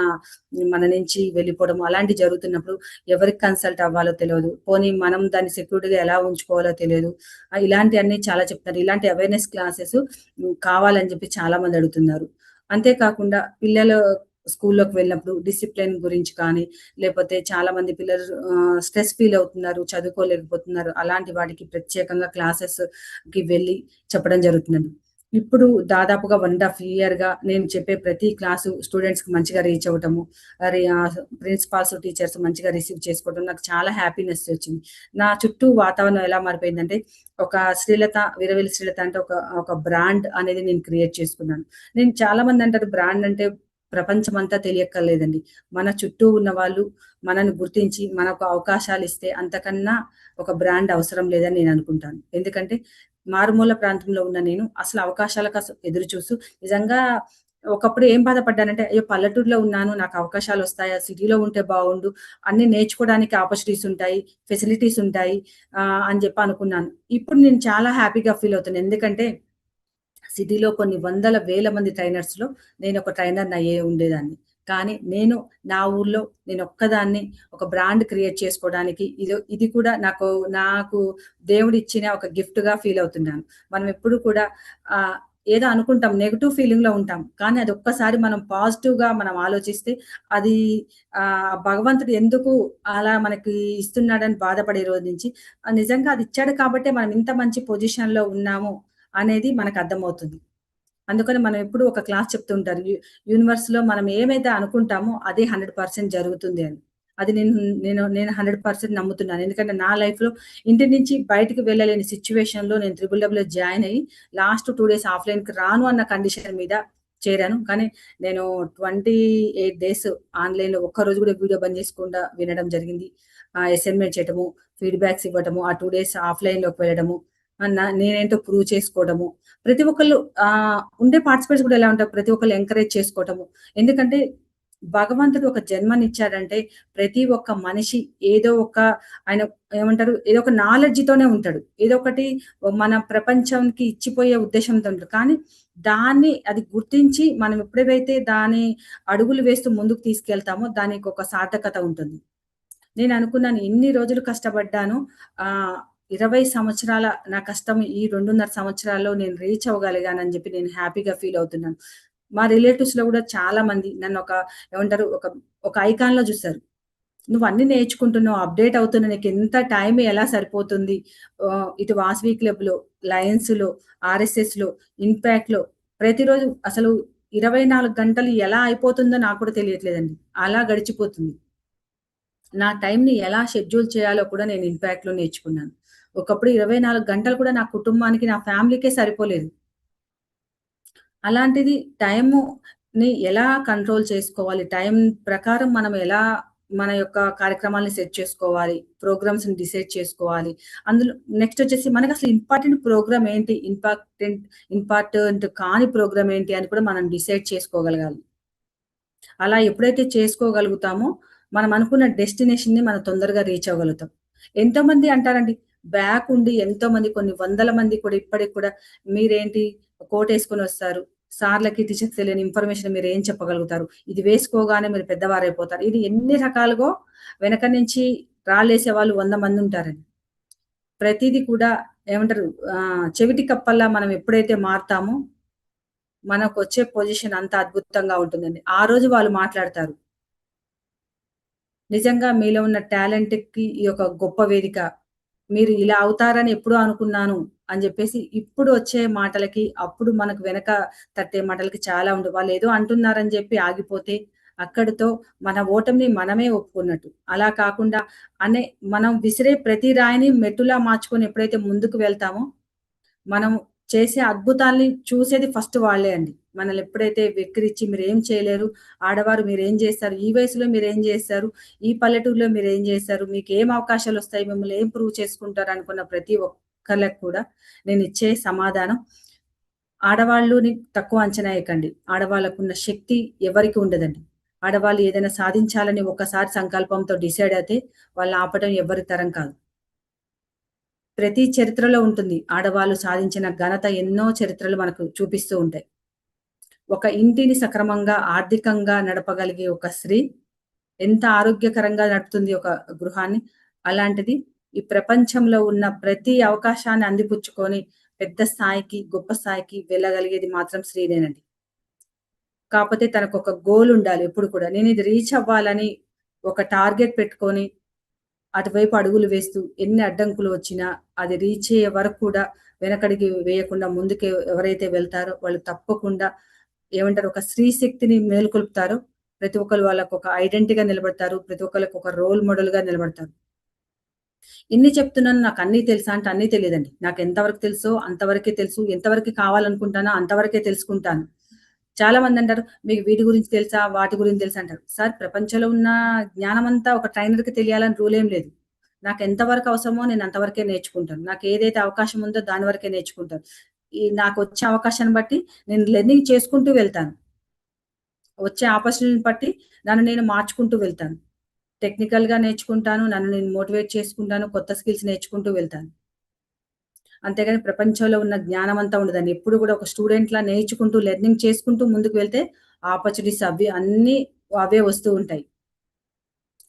Speaker 4: మన నుంచి వెళ్ళిపోవడము, అలాంటివి జరుగుతున్నప్పుడు ఎవరికి కన్సల్ట్ అవ్వాలో తెలియదు. పోనీ మనం దాన్ని సెక్యూరిటీగా ఎలా ఉంచుకోవాలో తెలియదు. ఇలాంటివన్నీ చాలా చెప్తారు. ఇలాంటి అవేర్నెస్ క్లాసెస్ కావాలని చెప్పి చాలా మంది అడుగుతున్నారు. అంతేకాకుండా పిల్లలు స్కూల్లోకి వెళ్ళినప్పుడు డిసిప్లిన్ గురించి కానీ, లేకపోతే చాలా మంది పిల్లలు స్ట్రెస్ ఫీల్ అవుతున్నారు, చదువుకోలేకపోతున్నారు. అలాంటి వాటికి ప్రత్యేకంగా క్లాసెస్ కి వెళ్ళి చెప్పడం జరుగుతుందండి. ఇప్పుడు దాదాపుగా 1.5 year గా నేను చెప్పే ప్రతి క్లాసు స్టూడెంట్స్ కి మంచిగా రీచ్ అవ్వటము, ప్రిన్సిపాల్స్ టీచర్స్ మంచిగా రిసీవ్ చేసుకోవడం నాకు చాలా హ్యాపీనెస్ వచ్చింది. నా చుట్టూ వాతావరణం ఎలా మారిపోయిందంటే ఒక శ్రీలత, వీరవెల్లి శ్రీలత అంటే ఒక బ్రాండ్ అనేది నేను క్రియేట్ చేసుకున్నాను. నేను చాలా మంది అంటారు బ్రాండ్ అంటే ప్రపంచమంతా తెలియక్కర్లేదండి. మన చుట్టూ ఉన్న వాళ్ళు మనల్ని గుర్తించి మనకు అవకాశాలు ఇస్తే అంతకన్నా ఒక బ్రాండ్ అవసరం లేదని నేను అనుకుంటాను. ఎందుకంటే మారుమూల ప్రాంతంలో ఉన్న నేను అసలు అవకాశాల కోసం ఎదురు చూస్తూ నిజంగా ఒకప్పుడు ఏం బాధపడ్డానంటే, అయ్యో! పల్లెటూరులో ఉన్నాను. నాకు అవకాశాలొస్తాయా? సిటీలో ఉంటే బాగుండు. అన్నీ నేర్చుకోవడానికి ఆపర్చునిటీస్ ఉంటాయి. ఫెసిలిటీస్ ఉంటాయి. అని చెప్పి అనుకున్నాను. ఇప్పుడు నేను చాలా హ్యాపీగా ఫీల్ అవుతున్నాను. ఎందుకంటే సిటీలో కొన్ని వందల వేల మంది ట్రైనర్స్‌లో నేనొక ట్రైనర్‌ని అయ్యే ఉండేదాన్ని. కానీ నేను నా ఊర్లో నేనొక్కదాన్ని ఒక బ్రాండ్ క్రియేట్ చేసుకోవడానికి ఇది కూడా నాకు దేవుడిచ్చిన ఒక గిఫ్ట్‌గా ఫీల్ అవుతున్నాను. మనం ఎప్పుడు కూడా ఆహ్, ఏదో అనుకుంటాం. నెగెటివ్ ఫీలింగ్‌లో ఉంటాం. కానీ అది ఒక్కసారి మనం పాజిటివ్‌గా మనం ఆలోచిస్తే అది భగవంతుడు ఎందుకు అలా మనకి ఇస్తున్నాడని బాధపడే రోజు నుంచి నిజంగా అది ఇచ్చాడు కాబట్టే మనం ఇంత మంచి పొజిషన్‌లో ఉన్నాము అనేది మనకర్థమవుతుంది. అందుకని మనం ఎప్పుడు ఒక క్లాస్ చెప్తూ ఉంటారు. యూనివర్స్‌లో మనం ఏమైతే అనుకుంటామో అదే 100% జరుగుతుంది అని. అది నేను 100% నమ్ముతున్నాను. ఎందుకంటే నా లైఫ్‌లో ఇంటి నుంచి బయటికి వెళ్ళలేని సిట్యుయేషన్‌లో నేను త్రిబుల్ జాయిన్ అయ్యి లాస్ట్ 2 డేస్ ఆఫ్‌లైన్‌కి రాను అన్న కండిషన్ మీద చేరాను. కానీ నేను 28 డేస్ ఆన్‌లైన్‌లో ఒక్కరోజు కూడా వీడియో బంద్ చేసుకుండా వినడం జరిగింది. అసైన్‌మెంట్ చేయటము, ఫీడ్‌బ్యాక్స్ ఇవ్వటము, ఆ 2 డేస్ ఆఫ్‌లైన్‌లోకి వెళ్ళడము, నేనేంటో ప్రూవ్ చేసుకోవడము. ప్రతి ఒక్కళ్ళు ఉండే పార్టిసిపెంట్స్ కూడా ఎలా ఉంటారు, ప్రతి ఒక్కళ్ళు ఎంకరేజ్ చేసుకోవటము. ఎందుకంటే భగవంతుడు ఒక జన్మనిచ్చాడంటే ప్రతి ఒక్క మనిషి ఏదో ఒక ఆయన ఏమంటారు, ఏదో ఒక నాలెడ్జ్‌తోనే ఉంటాడు. ఏదో ఒకటి మన ప్రపంచానికి ఇచ్చిపోయే ఉద్దేశంతో ఉంటాడు. కానీ అది గుర్తించి మనం ఎప్పుడైతే దాని అడుగులు వేస్తూ ముందుకు తీసుకెళ్తామో దానికొక సార్థకత ఉంటుంది. నేననుకున్నాను ఎన్ని రోజులు కష్టపడ్డానో 20 సంవత్సరాల నా కష్టం ఈ 2.5 సంవత్సరాల్లో నేను రీచ్ అవ్వగలిగానని చెప్పి నేను హ్యాపీగా ఫీల్ అవుతున్నాను. మా రిలేటివ్స్‌లో గూడా చాలా మంది నన్నొక ఏమంటారు ఒక ఐకాన్‌లో జూసారు. "నువ్వన్నీ నేర్చుకుంటున్నావు, అప్‌డేట్ అవుతున్నావు. నీకెంత టైం ఎలా సరిపోతుంది? ఇటు వాసవి క్లబ్‌లో, లయన్స్‌లో, ఆర్ఎస్ఎస్‌లో, ఇంపాక్ట్‌లో ప్రతిరోజు అసలు 24 గంటలు ఎలా అయిపోతుందో నాకు కూడా తెలియట్లేదండి. అలా గడిచిపోతుంది." నా టైంని ఎలా షెడ్యూల్ చేయాలో కూడా నేను ఇంపాక్ట్‌లో నేర్చుకున్నాను. ఒకప్పుడు 24 గంటలు కూడా నా కుటుంబానికి, నా ఫ్యామిలీకే సరిపోలేదు. అలాంటిది టైముని ఎలా కంట్రోల్ చేసుకోవాలి? టైం ప్రకారం మనం ఎలా మన యొక్క కార్యక్రమాల్ని సెట్ చేసుకోవాలి? ప్రోగ్రామ్స్‌ని డిసైడ్ చేసుకోవాలి. అందులో నెక్స్ట్ వచ్చేసి మనకసలు ఇంపార్టెంట్ ప్రోగ్రామ్ ఏంటి? ఇంపార్టెంట్ కాని ప్రోగ్రామ్ ఏంటి? అని కూడా మనం డిసైడ్ చేసుకోగలగాలి. అలా ఎప్పుడైతే చేసుకోగలుగుతామో, మనం అనుకున్న డెస్టినేషన్‌ని మనం తొందరగా రీచ్ అవ్వగలుగుతాం. ఎంతోమంది అంటారండి, బ్యాక్ ఉండి ఎంతోమంది కొన్ని వందల మంది కూడా ఇప్పటికి కూడా మీరేంటి కోటేసుకొనొస్తారు. సార్‌లకి, టీచర్స్‌కి తెలియని ఇన్ఫర్మేషన్ మీరేం చెప్పగలుగుతారు? ఇది వేసుకోగానే మీరు పెద్దవారైపోతారు. ఇది ఎన్ని రకాలుగో వెనక నుంచి రాళ్ళేసేవాళ్ళు 100 మందుంటారండి. ప్రతీది కూడా ఏమంటారు, చెవిటి కప్పల్లా మనం ఎప్పుడైతే మారతామో, మనకొచ్చే పొజిషన్ అంత అద్భుతంగా ఉంటుందండి. ఆ రోజు వాళ్ళు మాట్లాడతారు. నిజంగా మీలో ఉన్న టాలెంట్‌కి ఈ యొక్క గొప్ప వేదిక. మీరు ఇలా అవుతారని ఎప్పుడో అనుకున్నాను అని జెప్పేసి ఇప్పుడు వచ్చే మాటలకి, అప్పుడు మనకు వెనక తట్టే మాటలకి చాలా ఉండవు. వాళ్ళేదో అంటున్నారని జెప్పి ఆగిపోతే అక్కడితో మన ఓటమిని మనమే ఒప్పుకున్నట్టు. అలా కాకుండా అనే మనం విసిరే ప్రతి రాయిని మెట్టులా మార్చుకొని ఎప్పుడైతే ముందుకు వెళ్తామో మనం చేసే అద్భుతాల్ని చూసేది ఫస్ట్ వాళ్ళే అండి. మనల్ని ఎప్పుడైతే వెక్కిరించి మీరేం చేయలేరు, ఆడవారు మీరేం జేస్తారు, ఈ వయసులో మీరేం జేస్తారు, ఈ పల్లెటూరులో మీరేం జేస్తారు, మీకేం అవకాశాలొస్తాయి, మిమ్మల్ని ఏం ప్రూవ్ చేసుకుంటారు అనుకున్న ప్రతి ఒక్కళ్ళకి కూడా నేనిచ్చే సమాధానం, ఆడవాళ్ళుని తక్కువ అంచనా ఎయకండి. ఆడవాళ్ళకున్న శక్తి ఎవరికీ ఉండదండి. ఆడవాళ్ళు ఏదైనా సాధించాలని ఒక్కసారి సంకల్పంతో డిసైడ్ అయితే వాళ్ళని ఆపడం ఎవ్వరి తరం కాదు. ప్రతి చరిత్రలో ఉంటుంది. ఆడవాళ్ళు సాధించిన ఘనత ఎన్నో చరిత్రలు మనకు చూపిస్తూ ఉంటాయి. ఒక ఇంటిని సక్రమంగా, ఆర్థికంగా నడపగలిగే ఒక స్త్రీ ఎంత ఆరోగ్యకరంగా నడుపుతుంది ఒక గృహాన్ని. అలాంటిది ఈ ప్రపంచంలో ఉన్న ప్రతి అవకాశాన్ని అందిపుచ్చుకొని పెద్ద స్థాయికి, గొప్ప స్థాయికి వెళ్ళగలిగేది మాత్రం స్త్రీనేనండి. కాపోతే తనకొక గోల్ ఉండాలి ఎప్పుడు కూడా. నేనిది రీచ్ అవ్వాలని ఒక టార్గెట్ పెట్టుకొని అటువైపు అడుగులు వేస్తూ ఎన్ని అడ్డంకులు వచ్చినా అది రీచ్ అయ్యే వరకు కూడా వెనకడుగు వేయకుండా ముందుకు ఎవరైతే వెళ్తారో వాళ్ళు తప్పకుండా ఏమంటారు, ఒక స్త్రీ శక్తిని మేలుకొల్పుతారో ప్రతి ఒక్కళ్ళు వాళ్ళకొక ఐడెంటిటీగా నిలబడతారు. ప్రతి ఒక్కళ్ళకి ఒక రోల్ మోడల్‌గా నిలబడతారు. ఇన్ని చెప్తున్నాను, నాకు అన్నీ తెలుసా అంటే అన్నీ తెలీదండి. నాకు ఎంతవరకు తెలుసో అంతవరకే తెలుసు. ఎంతవరకు కావాలనుకుంటానో అంతవరకే తెలుసుకుంటాను. చాలా మంది అంటారు, మీకు వీటి గురించి తెలుసా? వాటి గురించి తెలుసా? అంటారు. సార్ ప్రపంచంలో ఉన్న జ్ఞానం అంతా ఒక ట్రైనర్‌కి తెలియాలని రూల్ ఏం లేదు. నాకు ఎంత వరకు అవసరమో నేను అంతవరకే నేర్చుకుంటాను. నాకు ఏదైతే అవకాశం ఉందో దాని వరకే నేర్చుకుంటాను. నాకొచ్చే అవకాశాన్ని బట్టి నేను లెర్నింగ్ చేసుకుంటూ వెళ్తాను. వచ్చే ఆపర్చునిటీని బట్టి నన్ను నేను మార్చుకుంటూ వెళ్తాను. టెక్నికల్‌గా నేర్చుకుంటాను. నన్ను నేను మోటివేట్ చేసుకుంటాను. కొత్త స్కిల్స్ నేర్చుకుంటూ వెళ్తాను. అంతేగాని ప్రపంచంలో ఉన్న జ్ఞానం అంతా ఉండదండి. ఎప్పుడు కూడా ఒక స్టూడెంట్‌లా నేర్చుకుంటూ, లెర్నింగ్ చేసుకుంటూ ముందుకు వెళ్తే ఆపర్చునిటీస్ అవి అన్నీ అవే వస్తూ ఉంటాయి.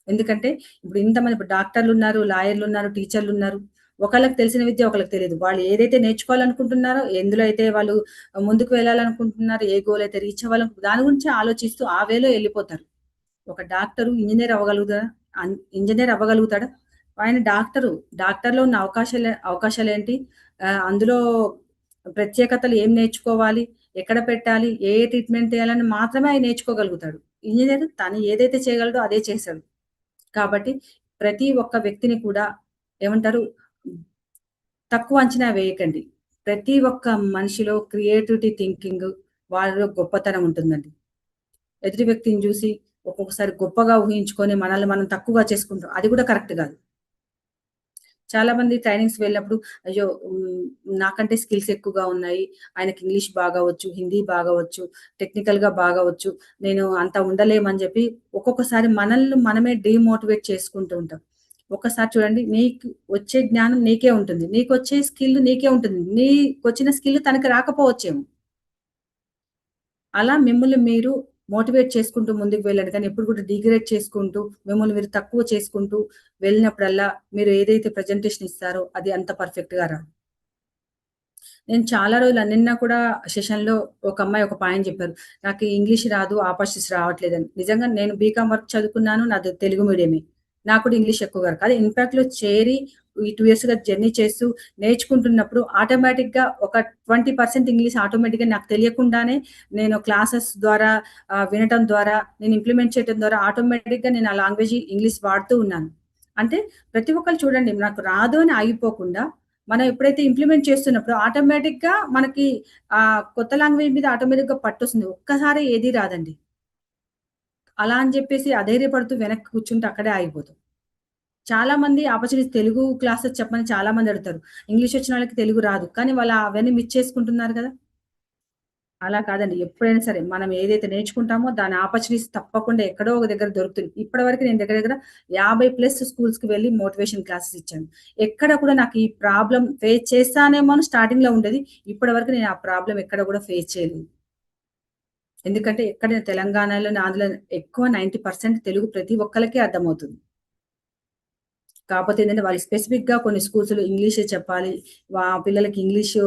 Speaker 4: ఎందుకంటే ఇప్పుడు డాక్టర్లున్నారు, లాయర్లున్నారు, టీచర్లున్నారు. ఒకళ్ళకి తెలిసిన విద్య ఒకళ్ళకి తెలీదు. వాళ్ళు ఏదైతే నేర్చుకోవాలనుకుంటున్నారో, ఎందులో అయితే వాళ్ళు ముందుకు వెళ్ళాలనుకుంటున్నారో, ఏ గోల్ అయితే రీచ్ దాని గురించి ఆలోచిస్తూ ఆ వేలో ఎళ్ళిపోతారు. ఒక డాక్టరు ఇంజినీర్ అవ్వగలుగుతాడా? ఆయన డాక్టరు. డాక్టర్‌లో ఉన్న అవకాశాలేంటి? అందులో ప్రత్యేకతలు ఏం నేర్చుకోవాలి? ఎక్కడ పెట్టాలి? ఏ ట్రీట్మెంట్ చేయాలని మాత్రమే ఆయన నేర్చుకోగలుగుతాడు. ఇంజినీర్ తను ఏదైతే చేయగలడో అదే చేస్తాడు. కాబట్టి ప్రతి ఒక్క వ్యక్తిని కూడా ఏమంటారు? తక్కువ అంచనా వేయకండి. ప్రతి ఒక్క మనిషిలో క్రియేటివిటీ థింకింగ్ వాళ్ళలో గొప్పతనం ఉంటుందండి. ఎదుటి వ్యక్తిని జూసి ఒక్కొక్కసారి గొప్పగా ఊహించుకొని మనల్ని మనం తక్కువగా చేసుకుంటాం. అది కూడా కరెక్ట్ గాదు. చాలా మంది ట్రైనింగ్స్‌కి వెళ్ళినప్పుడు అయ్యో! నాకంటే స్కిల్స్ ఎక్కువగా ఉన్నాయి. ఆయనకి ఇంగ్లీష్ బాగా వచ్చు, హిందీ బాగా వచ్చు, టెక్నికల్‌గా బాగా వచ్చు. నేను అంత ఉండలేమని జెప్పి ఒక్కొక్కసారి మనల్ని మనమే డీమోటివేట్ చేసుకుంటూ ఉంటాం. ఒక్కసారి చూడండి నీకు వచ్చే జ్ఞానం నీకే ఉంటుంది. నీకొచ్చే స్కిల్ నీకే ఉంటుంది. నీకొచ్చిన స్కిల్ తనకి రాకపోవచ్చేమో. అలా మిమ్మల్ని మీరు మోటివేట్ చేసుకుంటూ ముందుకు వెళ్ళండి. కానీ ఎప్పుడు కూడా డిగ్రేడ్ చేసుకుంటూ, మిమ్మల్ని మీరు తక్కువ చేసుకుంటూ వెళ్ళినప్పుడల్లా మీరు ఏదైతే ప్రెజెంటేషన్ ఇస్తారో అది అంత పర్ఫెక్ట్‌గా రాదు. నేను చాలా రోజులు నిన్న కూడా సెషన్‌లో ఒక అమ్మాయి ఒక పాయింట్ చెప్పారు. నాకు ఇంగ్లీష్ రాదు, ఆపర్చునిటీస్ రావట్లేదని. నిజంగా నేను బీకామ్ వరకు చదువుకున్నాను. నాది తెలుగు మీడియమే. నాకు కూడా ఇంగ్లీష్ ఎక్కువగా రాదు. కానీ ఇంపాక్ట్‌లో చేరి ఈ 2 ఇయర్స్‌గా జర్నీ చేస్తూ నేర్చుకుంటున్నప్పుడు ఆటోమేటిక్‌గా ఒక 20% ఇంగ్లీష్ ఆటోమేటిక్‌గా నాకు తెలియకుండానే నేను క్లాసెస్ ద్వారా వినటం ద్వారా, నేను ఇంప్లిమెంట్ చేయటం ద్వారా ఆటోమేటిక్‌గా నేను ఆ లాంగ్వేజ్ ఇంగ్లీష్ వాడుతూ ఉన్నాను. అంటే ప్రతి ఒక్కళ్ళు చూడండి నాకు రాదు అని ఆగిపోకుండా మనం ఎప్పుడైతే ఇంప్లిమెంట్ చేస్తున్నప్పుడు ఆటోమేటిక్‌గా మనకి కొత్త లాంగ్వేజ్ మీద ఆటోమేటిక్‌గా పట్టొస్తుంది. ఒక్కసారి ఏది రాదండి. అలా అని జెప్పేసి అధైర్యపడుతూ వెనక్కి కూర్చుంటే అక్కడే ఆగిపోతాం. చాలా మంది ఆపర్చునిటీస్ తెలుగు క్లాసెస్ చెప్పమని చాలా మంది అడుగుతారు. ఇంగ్లీష్ వచ్చిన వాళ్ళకి తెలుగు రాదు. కానీ వాళ్ళు అవన్నీ మిస్ చేసుకుంటున్నారు గదా! అలా కాదండి. ఎప్పుడైనా సరే మనం ఏదైతే నేర్చుకుంటామో దాని ఆపర్చునిటీస్ తప్పకుండా ఎక్కడో ఒక దగ్గర దొరుకుతుంది. ఇప్పటివరకు నేను దగ్గర దగ్గర 50+ స్కూల్స్‌కి వెళ్లి మోటివేషన్ క్లాసెస్ ఇచ్చాను. ఎక్కడ కూడా నాకు ఈ ప్రాబ్లమ్ ఫేస్ చేస్తానేమో అని స్టార్టింగ్‌లో ఉండేది. ఇప్పటివరకు నేను ఆ ప్రాబ్లమ్ ఎక్కడ కూడా ఫేస్ చేయలేదు. ఎందుకంటే ఎక్కడ తెలంగాణలోని, ఆంధ్రలో ఎక్కువ 90% తెలుగు ప్రతి ఒక్కళ్ళకి అర్థమవుతుంది. కాపోతే ఏంటంటే వాళ్ళు స్పెసిఫిక్‌గా కొన్ని స్కూల్స్‌లో ఇంగ్లీషే చెప్పాలి. పిల్లలకి ఇంగ్లీషు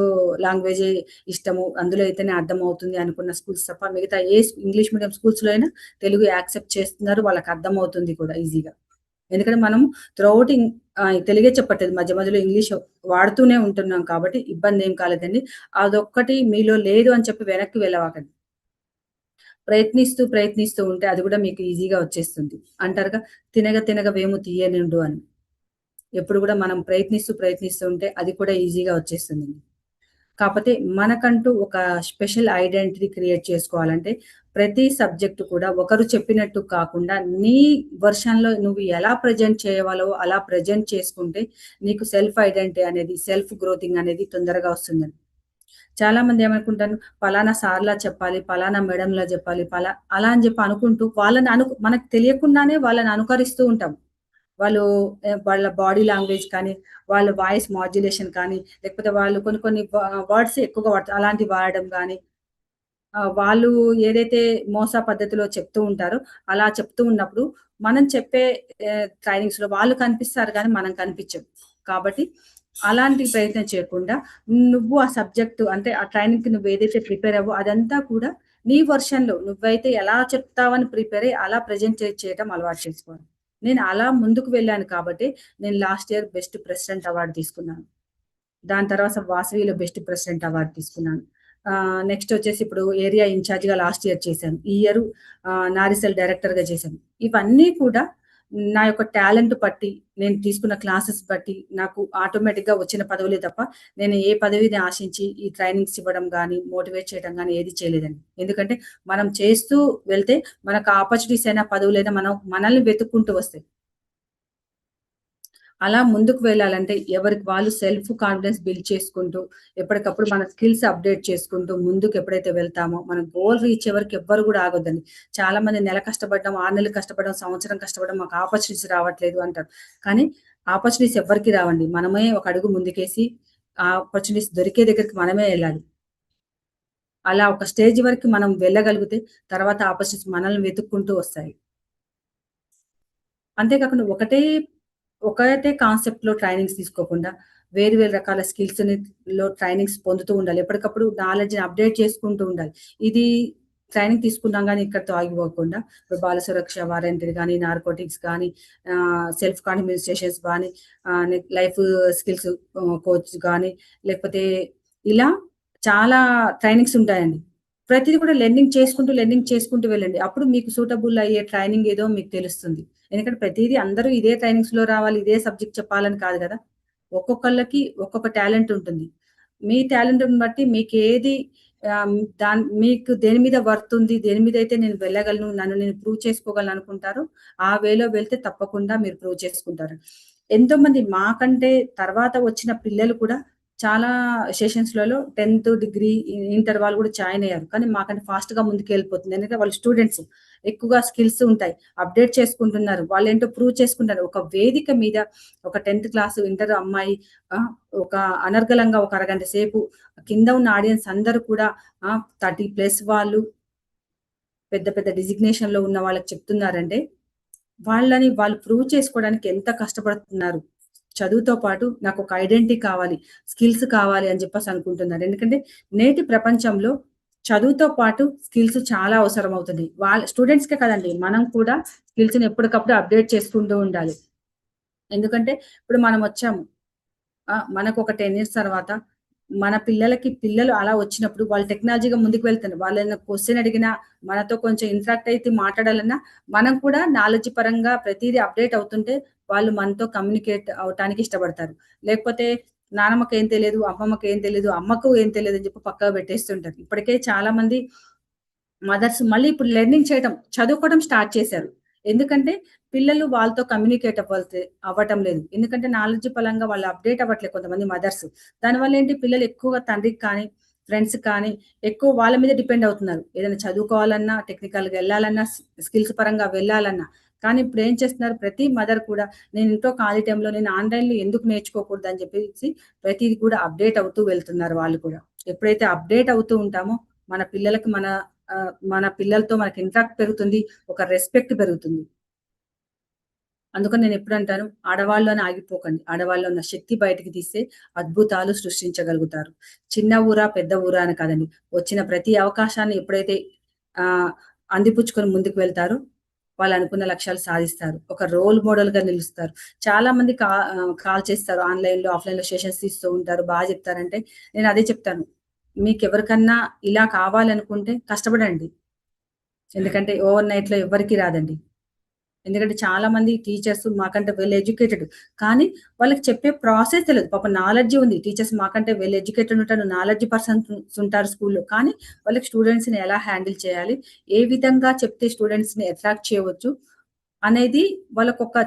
Speaker 4: లాంగ్వేజే ఇష్టము. అందులో అయితేనే అర్థమవుతుంది అనుకున్న స్కూల్స్ తప్ప మిగతా ఇంగ్లీష్ మీడియం స్కూల్స్‌లో అయినా తెలుగు యాక్సెప్ట్ చేస్తున్నారు. వాళ్ళకి అర్థమవుతుంది కూడా ఈజీగా. ఎందుకంటే మనం త్రూఅవుట్ తెలుగే చెప్పట్లేదు. మధ్య మధ్యలో ఇంగ్లీష్ వాడుతూనే ఉంటున్నాం కాబట్టి ఇబ్బందేం కాలేదండి. అదొక్కటి మీలో లేదు అని చెప్పి వెనక్కి వెళ్ళమాకండి. ప్రయత్నిస్తూ ఉంటే అది కూడా మీకు ఈజీగా వచ్చేస్తుంది. అంటారుగా తినగ తినగ వేము తీయనిండు అని. ఎప్పుడు కూడా మనం ప్రయత్నిస్తూ ఉంటే అది కూడా ఈజీగా వచ్చేస్తుందండి. కాపోతే మనకంటూ ఒక స్పెషల్ ఐడెంటిటీ క్రియేట్ చేసుకోవాలంటే, ప్రతి సబ్జెక్ట్ కూడా ఒకరు చెప్పినట్టు కాకుండా, నీ వెర్షన్‌లో నువ్వు ఎలా ప్రెజెంట్ చేయవాలో అలా ప్రెజెంట్ చేసుకుంటే, నీకు సెల్ఫ్ ఐడెంటిటీ అనేది, సెల్ఫ్ గ్రోతింగ్ అనేది తొందరగా వస్తుందండి. చాలా మంది ఏమనుకుంటారు, పలానా సార్‌లా చెప్పాలి, పలానా మేడంలా చెప్పాలి, అలా అని చెప్పి అనుకుంటూ మనకు తెలియకుండానే వాళ్ళని అనుకరిస్తూ ఉంటాం. వాళ్ళు వాళ్ళ బాడీ లాంగ్వేజ్ కానీ, వాళ్ళ వాయిస్ మాడ్యులేషన్ కానీ, లేకపోతే వాళ్ళు కొన్ని కొన్ని వర్డ్స్ ఎక్కువగా వాడతారు. అలాంటివి వాడడం గానీ, వాళ్ళు ఏదైతే మోసా పద్ధతిలో చెప్తూ ఉంటారో, అలా చెప్తూ ఉన్నప్పుడు మనం చెప్పే ట్రైనింగ్స్‌లో వాళ్ళు కనిపిస్తారు గానీ, మనం కనిపించం. కాబట్టి అలాంటి ప్రయత్నం చేయకుండా, నువ్వు ఆ సబ్జెక్ట్ అంటే ఆ ట్రైనింగ్‌కి నువ్వేదైతే ప్రిపేర్ అవ్వో అదంతా కూడా నీ వెర్షన్‌లో నువ్వైతే ఎలా చెప్తావని ప్రిపేర్ అయ్యి అలా ప్రెజెంట్ చేయటం అలవాటు చేసుకోవాలి. నేను అలా ముందుకు వెళ్ళాను కాబట్టి, నేను last year best president award తీసుకున్నాను. దాని తర్వాత వాసవిలో బెస్ట్ ప్రెసిడెంట్ అవార్డ్ తీసుకున్నాను. నెక్స్ట్ వచ్చేసి ఇప్పుడు ఏరియా ఇన్‌చార్జ్‌గా లాస్ట్ ఇయర్ చేశాను. ఈ ఇయర్ నారీసెల్ డైరెక్టర్‌గా చేశాను. ఇవన్నీ కూడా నా యొక్క టాలెంట్ బట్టి, నేను తీసుకున్న క్లాసెస్ బట్టి నాకు ఆటోమేటిక్‌గా వచ్చిన పదవులే తప్ప, నేను ఏ పదవిని ఆశించి ఈ ట్రైనింగ్స్ ఇవ్వడం గాని, మోటివేట్ చేయడం గాని ఏది చేయలేదండి. ఎందుకంటే మనం చేస్తూ వెళ్తే మనకు ఆపర్చునిటీస్ అయినా, పదవులైనా మనల్ని వెతుక్కుంటూ వస్తాయి. అలా ముందుకు వెళ్ళాలంటే ఎవరికి వాళ్ళు సెల్ఫ్ కాన్ఫిడెన్స్ బిల్డ్ చేసుకుంటూ, ఎప్పటికప్పుడు మన స్కిల్స్ అప్‌డేట్ చేసుకుంటూ ముందుకు ఎప్పుడైతే వెళ్తామో, మన గోల్ రీచ్ వరకు ఎవ్వరు గూడా ఆగొద్దండి. చాలా మంది నెల కష్టపడ్డాం, 6 నెలలు కష్టపడ్డాం, సంవత్సరం కష్టపడ్డాం, మాకు ఆపర్చునిటీస్ రావట్లేదు అంటారు. కానీ ఆపర్చునిటీస్ ఎవ్వరికీ రావండి. మనమే ఒక అడుగు ముందుకేసి ఆ ఆపర్చునిటీస్ దొరికే దగ్గరికి మనమే ఎళ్ళాలి. అలా ఒక స్టేజ్ వరకు మనం వెళ్ళగలిగితే తర్వాత ఆపర్చునిటీస్ మనల్ని వెతుక్కుంటూ వస్తాయి. అంతేకాకుండా ఒకటే కాన్సెప్ట్‌లో ట్రైనింగ్స్ తీసుకోకుండా, వేరు వేరు రకాల స్కిల్స్‌లో ట్రైనింగ్స్ పొందుతూ ఉండాలి. ఎప్పటికప్పుడు నాలెడ్జ్‌ని అప్‌డేట్ చేసుకుంటూ ఉండాలి. ఇది ట్రైనింగ్ తీసుకున్నాం గానీ ఇక్కడితో ఆగిపోకుండా, ఇప్పుడు బాల సురక్ష వారంటీలు గానీ, నార్కోటిక్స్ గానీ, సెల్ఫ్ కాన్ఫిడెన్స్ సెషన్స్ గానీ, లైఫ్ స్కిల్స్ కోచ్ గానీ, లేకపోతే ఇలా చాలా ట్రైనింగ్స్ ఉంటాయండి. ప్రతిది కూడా లెర్నింగ్ చేసుకుంటూ వెళ్ళండి. అప్పుడు మీకు సూటబుల్ అయ్యే ట్రైనింగ్ ఏదో మీకు తెలుస్తుంది. ఎందుకంటే ప్రతీదీ అందరూ ఇదే ట్రైనింగ్స్‌లో రావాలి, ఇదే సబ్జెక్ట్ చెప్పాలని కాదు గదా! ఒక్కొక్కళ్ళకి ఒక్కొక్క టాలెంట్ ఉంటుంది. మీ టాలెంట్‌ని బట్టి మీకేది మీకు దేని మీద వర్త్ ఉంది, దేని మీదైతే నేను వెళ్ళగలను, నన్ను నేను ప్రూవ్ చేసుకోగలను అనుకుంటారో, ఆ వేలో వెళ్తే తప్పకుండా మీరు ప్రూవ్ చేసుకుంటారు. ఎంతోమంది మాకంటే తర్వాత వచ్చిన పిల్లలు కూడా చాలా సెషన్స్‌లలో 10థ్ డిగ్రీ, ఇంటర్ వాళ్ళు కూడా జాయిన్ అయ్యారు. కానీ మాకంటే ఫాస్ట్‌గా ముందుకెళ్ళిపోతుంది. ఎందుకంటే వాళ్ళు స్టూడెంట్స్. ఎక్కువగా స్కిల్స్ ఉంటాయి. అప్‌డేట్ చేసుకుంటున్నారు. వాళ్ళేంటో ప్రూవ్ చేసుకుంటారు. ఒక వేదిక మీద ఒక 10థ్ క్లాస్, ఇంటర్ అమ్మాయి ఆహ్, ఒక అనర్గళంగా ఒక అరగంట సేపు కింద ఉన్న ఆడియన్స్ అందరూ కూడా 30+ వాళ్ళు పెద్ద పెద్ద డిజిగ్నేషన్‌లో ఉన్న వాళ్ళకి చెప్తున్నారంటే, వాళ్ళని వాళ్ళు ప్రూవ్ చేసుకోవడానికి ఎంత కష్టపడుతున్నారు. చదువుతో పాటు నాకొక ఐడెంటిటీ కావాలి, స్కిల్స్ కావాలి అని చెప్పేసి అనుకుంటున్నారు. ఎందుకంటే నేటి ప్రపంచంలో చదువుతో పాటు స్కిల్స్ చాలా అవసరమవుతుంది. వాళ్ళ స్టూడెంట్స్‌కే కాదండి. మనం కూడా స్కిల్స్‌ని ఎప్పటికప్పుడు అప్‌డేట్ చేసుకుంటూ ఉండాలి. ఎందుకంటే ఇప్పుడు మనమొచ్చాము. మనకొక 10 ఇయర్స్ తర్వాత మన పిల్లలు అలా వచ్చినప్పుడు వాళ్ళు టెక్నాలజీగా ముందుకు వెళ్తున్నారు. వాళ్ళేదైనా క్వెషన్ అడిగినా, మనతో కొంచెం ఇంటరాక్ట్ అయితే మాట్లాడాలన్నా, మనం కూడా నాలెడ్జ్ పరంగా ప్రతీదీ అప్‌డేట్ అవుతుంటే, వాళ్ళు మనతో కమ్యూనికేట్ అవ్వటానికి ఇష్టపడతారు. లేకపోతే నానమ్మకేం తెలీదు, అమ్మమ్మకేం తెలీదు, అమ్మకు ఏం తెలీదని చెప్పి పక్కకు పెట్టేస్తుంటారు. ఇప్పటికే చాలా మంది మదర్స్ మళ్ళీ ఇప్పుడు లెర్నింగ్ చేయటం, చదువుకోవడం స్టార్ట్ చేశారు. ఎందుకంటే పిల్లలు వాళ్ళతో కమ్యూనికేట్ అవ్వటం లేదు. ఎందుకంటే నాలెడ్జ్ పరంగా వాళ్ళు అప్‌డేట్ అవ్వట్లేదు కొంతమంది మదర్స్. దానివల్ల ఏంటి పిల్లలు ఎక్కువగా తండ్రికి కానీ, ఫ్రెండ్స్‌కి కానీ ఎక్కువ వాళ్ళ మీద డిపెండ్ అవుతున్నారు. ఏదైనా చదువుకోవాలన్నా, టెక్నికల్‌గా ఎళ్ళాలన్నా, స్కిల్స్ పరంగా వెళ్ళాలన్నా. కానీ ఇప్పుడేం చేస్తున్నారు ప్రతి మదర్ కూడా నేను ఇంట్లో ఖాళీ టైంలో నేను ఆన్‌లైన్‌లో ఎందుకు నేర్చుకోకూడదని చెప్పేసి ప్రతీది కూడా అప్‌డేట్ అవుతూ వెళ్తున్నారు వాళ్ళు కూడా. ఎప్పుడైతే అప్‌డేట్ అవుతూ ఉంటామో మన పిల్లలకి మన పిల్లలతో మనకి ఇంటరాక్ట్ పెరుగుతుంది. ఒక రెస్పెక్ట్ పెరుగుతుంది. అందుకని నేనెప్పుడంటాను, ఆడవాళ్ళు అని ఆగిపోకండి. ఆడవాళ్ళలో ఉన్న శక్తి బయటికి తీస్తే అద్భుతాలు సృష్టించగలుగుతారు. చిన్న ఊరా, పెద్ద ఊరా అని కాదండి. వచ్చిన ప్రతి అవకాశాన్ని ఎప్పుడైతే ఆహ్, అందిపుచ్చుకొని ముందుకు వెళ్తారో, వాళ్ళనుకున్న లక్ష్యాలు సాధిస్తారు. ఒక రోల్ మోడల్‌గా నిలుస్తారు. చాలా మంది కాల్ చేస్తారు. ఆన్‌లైన్‌లో, ఆఫ్‌లైన్‌లో సెషన్స్ తీస్తూ ఉంటారు. చెప్తారంటే, నేనదే చెప్తాను. మీకెవరికన్నా ఇలా కావాలనుకుంటే కష్టపడండి. ఎందుకంటే ఓవర్ నైట్‌లో ఎవ్వరికీ రాదండి. ఎందుకంటే చాలా మంది టీచర్స్ మాకంటే వెల్ ఎడ్యుకేటెడ్. కానీ వాళ్ళకి చెప్పే ప్రాసెస్ తెలీదు. పాపం నాలెడ్జ్ ఉంది. టీచర్స్ మాకంటే వెల్ ఎడ్యుకేటెడ్ ఉంటారు. నాలెడ్జ్ పర్సన్స్ ఉంటారు స్కూల్‌లో. కానీ వాళ్ళకి స్టూడెంట్స్‌ని ఎలా హ్యాండిల్ చేయాలి? ఏ విధంగా చెప్తే స్టూడెంట్స్‌ని అట్రాక్ట్ చేయవచ్చు? అనేది వాళ్ళకొక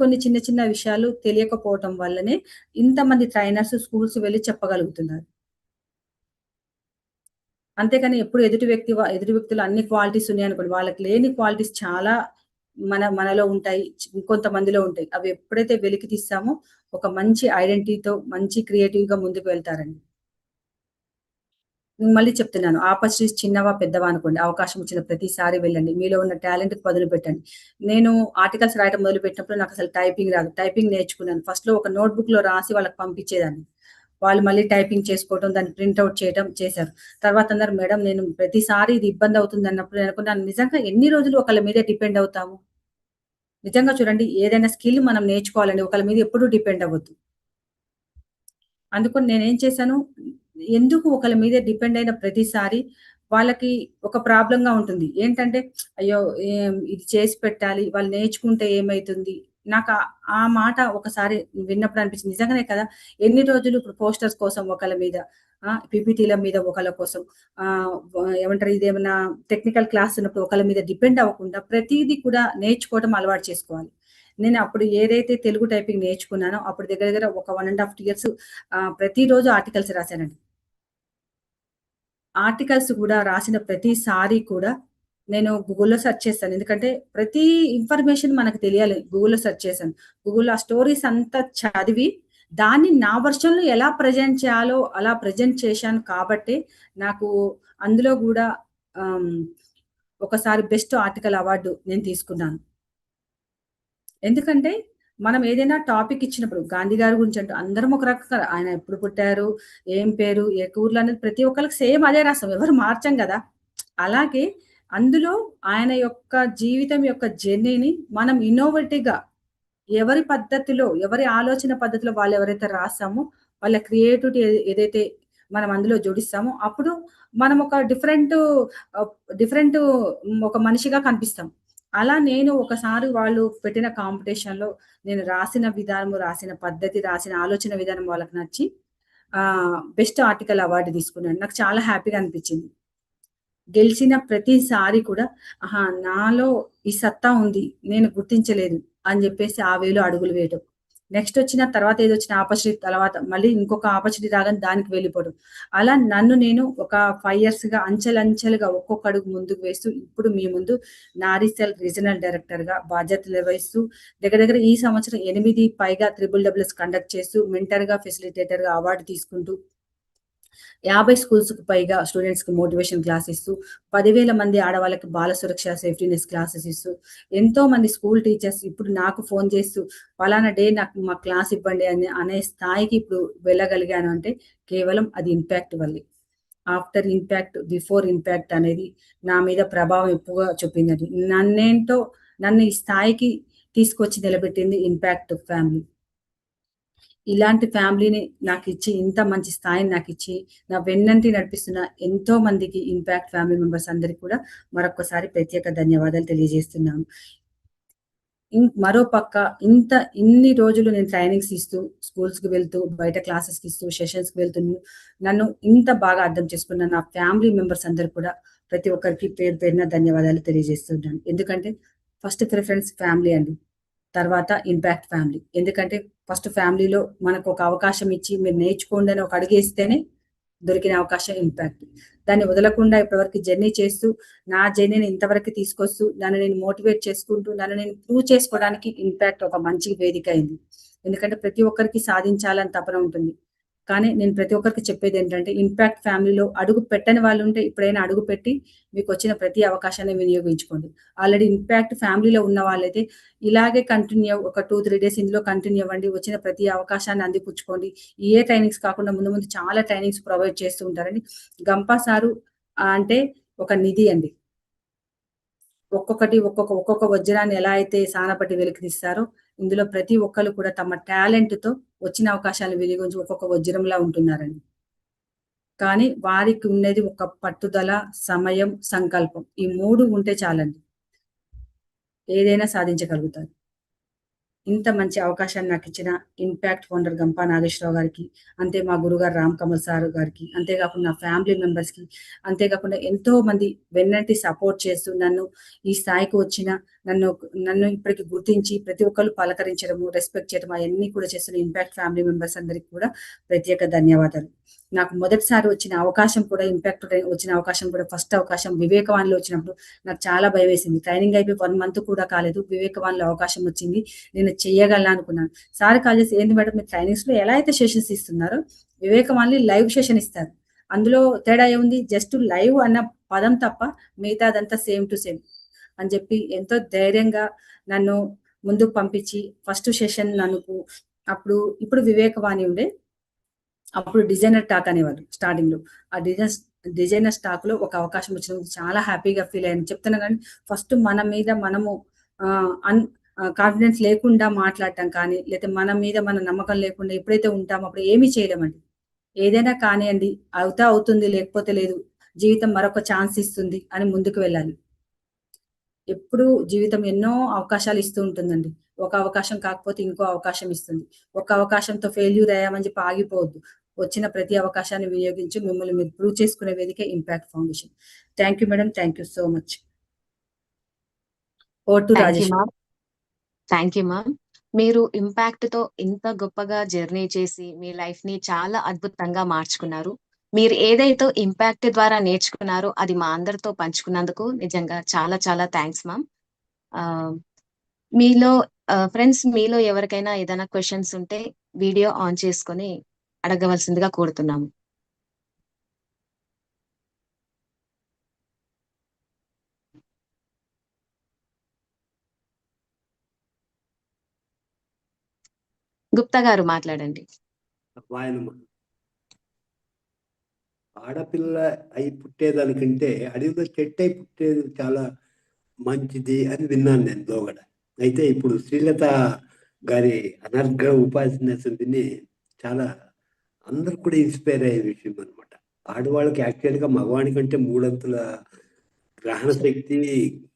Speaker 4: కొన్ని చిన్న చిన్న విషయాలు తెలియకపోవటం వల్లనే ఇంతమంది ట్రైనర్స్ స్కూల్స్ వెళ్లి చెప్పగలుగుతున్నారు. అంతేగాని ఎప్పుడు ఎదుటి వ్యక్తిలో అన్ని క్వాలిటీస్ ఉన్నాయనుకోండి. వాళ్ళకి లేని క్వాలిటీస్ చాలా మనలో ఉంటాయి. ఇంకొంతమందిలో ఉంటాయి. అవి ఎప్పుడైతే వెలికి తీస్తామో ఒక మంచి ఐడెంటిటీతో మంచి క్రియేటివ్‌గా ముందుకు వెళ్తారండి. నేను మళ్ళీ చెప్తున్నాను. ఆపర్చునిటీస్ చిన్నవా, పెద్దవా అనుకోండి. అవకాశం వచ్చిన ప్రతిసారి వెళ్ళండి. మీలో ఉన్న టాలెంట్‌కి పదును పెట్టండి. నేను ఆర్టికల్స్ రాయటం మొదలుపెట్టినప్పుడు నాకసలు టైపింగ్ రాదు. టైపింగ్ నేర్చుకున్నాను. ఫస్ట్‌లో ఒక నోట్‌బుక్‌లో రాసి వాళ్ళకి పంపించేదాన్ని. వాళ్ళు మళ్ళీ టైపింగ్ చేసుకోవటం, దాన్ని ప్రింట్ ఔట్ చేయటం చేశారు. తర్వాత అన్నారు, "మేడం నేను ప్రతిసారి ఇది ఇబ్బందవుతుందన్నప్పుడు" నేననుకున్నాను నిజంగా ఎన్ని రోజులు ఒకళ్ళ మీద డిపెండ్ అవుతాము? నిజంగా చూడండి ఏదైనా స్కిల్ మనం నేర్చుకోవాలండి. ఒకళ్ళ మీద ఎప్పుడూ డిపెండ్ అవ్వద్దు. అందుకని నేనేం చేశాను, ఎందుకు ఒకళ్ళ మీద డిపెండ్ అయిన ప్రతిసారి వాళ్ళకి ఒక ప్రాబ్లంగా ఉంటుంది. ఏంటంటే, అయ్యో! ఇది చేసి పెట్టాలి. వాళ్ళు నేర్చుకుంటే ఏమైతుంది? నాకు ఆ మాట ఒకసారి విన్నప్పుడు అనిపించింది. నిజంగానే కదా! ఎన్ని రోజులు ఇప్పుడు పోస్టర్స్ కోసం ఒకళ్ళ మీద, పీపీటీల మీద ఒకళ్ళ కోసం, ఏమంటారు, ఇదేమన్నా టెక్నికల్ క్లాస్ ఉన్నప్పుడు ఒకళ్ళ మీద డిపెండ్ అవ్వకుండా ప్రతీది కూడా నేర్చుకోవడం అలవాటు చేసుకోవాలి. నేను అప్పుడు ఏదైతే తెలుగు టైపింగ్ నేర్చుకున్నానో అప్పుడు దగ్గర దగ్గర ఒక 1 ½ ఇయర్స్ ప్రతిరోజు ఆర్టికల్స్ రాశానండి. ఆర్టికల్స్ గూడా రాసిన ప్రతిసారి కూడా నేను గూగుల్‌లో సెర్చ్ చేస్తాను. ఎందుకంటే ప్రతి ఇన్ఫర్మేషన్ మనకు తెలియాలి. గూగుల్‌లో సెర్చ్ చేశాను. గూగుల్‌లో ఆ స్టోరీస్ అంతా చదివి దాన్ని నా వెర్షన్‌లో ఎలా ప్రెజెంట్ చేయాలో అలా ప్రెజెంట్ చేశాను కాబట్టే నాకు అందులో గూడా ఆహ్, ఒకసారి బెస్ట్ ఆర్టికల్ అవార్డ్ నేను తీసుకున్నాను. ఎందుకంటే మనం ఏదైనా టాపిక్ ఇచ్చినప్పుడు గాంధీ గారి గురించి అంటూ అందరం ఒక రకంగా ఆయన ఎప్పుడు పుట్టారు, ఏం పేరు, ఏ ఊర్లో అనేది ప్రతి ఒక్కళ్ళకి సేమ్ అదే రాస్తాం. ఎవరు మార్చం గదా! అలాగే అందులో ఆయన యొక్క జీవితం యొక్క జర్నీని మనం ఇన్నోవేటివ్‌గా ఎవరి పద్ధతిలో, ఎవరి ఆలోచన పద్ధతిలో వాళ్ళెవరైతే రాసామో, వాళ్ళ క్రియేటివిటీ ఏదైతే మనం అందులో జోడిస్తామో, అప్పుడు మనం ఒక ఆహ్, డిఫరెంట్ ఒక మనిషిగా కనిపిస్తాం. అలా నేను ఒకసారి వాళ్ళు పెట్టిన కాంపిటీషన్‌లో నేను రాసిన విధానము, రాసిన పద్ధతి, రాసిన ఆలోచన విధానం వాళ్ళకి నచ్చి బెస్ట్ ఆర్టికల్ అవార్డ్ తీసుకున్నాను. నాకు చాలా హ్యాపీగా అనిపిచ్చింది. గెలిచిన ప్రతిసారి కూడా, ఆహా! నాలో ఈ సత్తా ఉంది. నేను గుర్తించలేదు అని జెప్పేసి ఆ వేలో అడుగులు వేయటం. నెక్స్ట్ వచ్చిన తర్వాత ఏదొచ్చిన ఆపర్చునిటీ తర్వాత మళ్ళీ ఇంకొక ఆపర్చునిటీ రాగానే దానికి వెళ్ళిపోవడం. అలా నన్ను నేను ఒక 5 ఇయర్స్‌గా అంచెలంచెలుగా ఒక్కొక్క అడుగు ముందుకు వేస్తూ ఇప్పుడు మీ ముందు నారీసెల్ రీజనల్ డైరెక్టర్‌గా బాధ్యతలు నిర్వహిస్తూ దగ్గర దగ్గర ఈ సంవత్సరం 8 పైగా త్రిబుల్ డబ్ల్యూఎస్ కండక్ట్ చేస్తూ మెంటర్‌గా, ఫెసిలిటేటర్‌గా అవార్డ్ తీసుకుంటూ 50 స్కూల్స్‌కి పైగా స్టూడెంట్స్‌కి మోటివేషన్ క్లాస్ ఇస్తూ, 10,000 మంది ఆడవాళ్ళకి బాల సురక్ష సేఫ్టీనెస్ క్లాసెస్ ఇస్తూ, ఎంతో మంది స్కూల్ టీచర్స్ ఇప్పుడు నాకు ఫోను చేస్తూ, పలానా డే నాకు మా క్లాస్ ఇవ్వండి అనే స్థాయికి ఇప్పుడు వెళ్ళగలిగాను అంటే, కేవలం అది ఇంపాక్ట్ వల్లే. ఆఫ్టర్ ఇంపాక్ట్, బిఫోర్ ఇంపాక్ట్ అనేది నా మీద ప్రభావం ఎక్కువగా చూపిందండి. నన్ను ఈ స్థాయికి తీసుకొచ్చి నిలబెట్టింది ఇంపాక్ట్ ఫ్యామిలీ. ఇలాంటి ఫ్యామిలీని నాకిచ్చి, ఇంత మంచి స్థాయిని నాకిచ్చి, నా వెన్నంటి నడిపిస్తున్న ఎంతో మందికి ఇంపాక్ట్ ఫ్యామిలీ మెంబర్స్ అందరికి కూడా మరొక్కసారి ప్రత్యేక ధన్యవాదాలు తెలియజేస్తున్నాను. మరో పక్క ఇన్ని రోజులు నేను ట్రైనింగ్స్ ఇస్తూ, స్కూల్స్‌కి వెళ్తూ, బయట క్లాసెస్‌కి ఇస్తూ, సెషన్స్‌కి వెళ్తూ, నన్ను ఇంత బాగా అర్థం చేసుకున్న నా ఫ్యామిలీ మెంబర్స్ అందరికి కూడా ప్రతి ఒక్కరికి పేరు పేరున ధన్యవాదాలు తెలియజేస్తున్నాను. ఎందుకంటే ఫస్ట్ ప్రిఫరెన్స్ ఫ్యామిలీ అండి. తర్వాత ఇంపాక్ట్ ఫ్యామిలీ. ఎందుకంటే ఫస్ట్ ఫ్యామిలీలో మనకొక అవకాశం ఇచ్చి మీరు నేర్చుకోండి అని ఒక అడుగేస్తేనే దొరికిన అవకాశం ఇంపాక్ట్. దాన్ని వదలకుండా ఇప్పటివరకు జర్నీ చేస్తూ, నా జర్నీని ఇంతవరకు తీసుకొస్తూ, నన్ను నేను మోటివేట్ చేసుకుంటూ, నన్ను నేను ప్రూవ్ చేసుకోవడానికి ఇంపాక్ట్ ఒక మంచి వేదిక అయింది. ఎందుకంటే ప్రతి ఒక్కరికి సాధించాలని తపన ఉంటుంది. కానీ నేను ప్రతి ఒక్కరికి చెప్పేదేంటంటే, ఇంపాక్ట్ ఫ్యామిలీలో అడుగు పెట్టని వాళ్ళుంటే ఇప్పుడైనా అడుగుపెట్టి, మీకొచ్చిన ప్రతి అవకాశాన్ని వినియోగించుకోండి. ఆల్రెడీ ఇంపాక్ట్ ఫ్యామిలీలో ఉన్న వాళ్ళైతే ఇలాగే కంటిన్యూ ఒక 2, 3 డేస్ ఇందులో కంటిన్యూ అవ్వండి. వచ్చిన ప్రతి అవకాశాన్ని అందిపుచ్చుకోండి. ఏ ట్రైనింగ్స్ కాకుండా ముందు ముందు చాలా ట్రైనింగ్స్ ప్రొవైడ్ చేస్తూ ఉంటారండి. గంపా సారు అంటే ఒక నిధి అండి. ఒక్కొక్క వజ్రాన్ని ఎలా అయితే సానపట్టి వెలికి తీస్తారో, ఇందులో ప్రతి ఒక్కళ్ళు కూడా తమ టాలెంట్‌తో వచ్చిన అవకాశాలను వినియోగించి ఒక్కొక్క వజ్రంలా ఉంటున్నారండి. కానీ వారికి ఉన్నది ఒక పట్టుదల, సమయం, సంకల్పం. ఈ 3 ఉంటే చాలండి. ఏదైనా సాధించగలుగుతారు. ఇంత మంచి అవకాశాన్ని నాకిచ్చిన ఇంపాక్ట్ ఫౌండర్ గంపా నాగేశ్వరరావు గారికి, అంతే మా గురుగారు రామ్ కమల్ సార్ గారికి, అంతేకాకుండా నా ఫ్యామిలీ మెంబర్స్‌కి, అంతేకాకుండా ఎంతో మంది వెన్నంటి సపోర్ట్ చేస్తూ ఈ స్థాయికి వచ్చిన నన్ను నన్ను ఇప్పటికి గుర్తించి ప్రతి ఒక్కళ్ళు పలకరించడము, రెస్పెక్ట్ చేయడం అయన్నీ కూడా చేస్తున్న ఇంపాక్ట్ ఫ్యామిలీ మెంబర్స్ అందరికి కూడా ప్రత్యేక ధన్యవాదాలు. నాకు మొదటిసారి వచ్చిన అవకాశం కూడా వచ్చిన అవకాశం కూడా ఫస్ట్ అవకాశం వివేకవాణిలో వచ్చినప్పుడు నాకు చాలా భయమేసింది. ట్రైనింగ్ అయిపోయి 1 మంత్ కూడా కాలేదు. వివేకవాణిలో అవకాశం వచ్చింది. నేను చెయ్యగలను అనుకున్నాను. సార్ కాల్ చేసి, "ఏంది మేడం మీరు ట్రైనింగ్స్‌లో ఎలా అయితే సెషన్స్ ఇస్తున్నారో, వివేకవాణిలో లైవ్ సెషన్ ఇస్తారు. అందులో తేడా ఏముంది? జస్ట్ లైవ్ అన్న పదం తప్ప మిగతాదంతా సేమ్ టు సేమ్" అని చెప్పి ఎంతో ధైర్యంగా నన్ను ముందుకు పంపించి ఫస్ట్ సెషన్ ఇప్పుడు వివేకవాణి ఉండే. అప్పుడు డిజైనర్ టాక్ అనేవాళ్ళు స్టార్టింగ్‌లో. ఆ డిజైనర్ టాక్‌లో ఒక అవకాశం వచ్చినందుకు చాలా హ్యాపీగా ఫీల్ అయ్యాను. చెప్తున్నా గానీ ఫస్ట్ మన మీద మనము కాన్ఫిడెన్స్ లేకుండా మాట్లాడటం కానీ, లేతే మన మీద మన నమ్మకం లేకుండా ఎప్పుడైతే ఉంటామో అప్పుడు ఏమీ చేయలేమండి. ఏదైనా కానియండి, అవుతే అవుతుంది లేకపోతే లేదు. జీవితం మరొక ఛాన్స్ ఇస్తుంది అని ముందుకు వెళ్ళాలి. ఎప్పుడు జీవితం ఎన్నో అవకాశాలు ఇస్తూ ఉంటుందండి. ఒక అవకాశం కాకపోతే ఇంకో అవకాశం ఇస్తుంది. ఒక అవకాశంతో ఫెయిల్యూర్ అయ్యామని చెప్పి ఆగిపోవద్దు. వచ్చిన ప్రతి అవకాశాన్ని వినియోగించి మిమ్మల్ని మీరు ప్రూవ్ చేసుకునే వేదిక impact foundation. Thank you madam. Thank you so much. Over to
Speaker 2: thank you
Speaker 4: Rajesh.
Speaker 2: Ma'am. Thank you ma'am. మీరు ఇంపాక్ట్ తో ఇంత గొప్పగా జర్నీ చేసి మీ లైఫ్ ని చాలా అద్భుతంగా మార్చుకున్నారు. మీరు ఏదైతే ఇంపాక్ట్ ద్వారా నేర్చుకున్నారో అది మా అందరితో పంచుకున్నందుకు నిజంగా చాలా చాలా థ్యాంక్స్ మ్యామ్. మీలో ఫ్రెండ్స్, మీలో ఎవరికైనా ఏదైనా క్వశ్చన్స్ ఉంటే వీడియో ఆన్ చేసుకొని అడగవలసిందిగా కోరుతున్నాము. గుప్తా గారు మాట్లాడండి.
Speaker 5: వాయనమ్మ ఆడపిల్ల అయి పుట్టేదానికంటే అడవిలో చెట్టు అయి పుట్టేది చాలా మంచిది అని విన్నాను నేను లోగడ. అయితే ఇప్పుడు శ్రీలత గారి అనర్ఘ ఉపాసన విని చాలా అందరు కూడా ఇన్స్పైర్ అయ్యే విషయం అనమాట. ఆడవాళ్ళకి యాక్చువల్గా మగవాడి కంటే 3 అంతుల గ్రహణ శక్తి,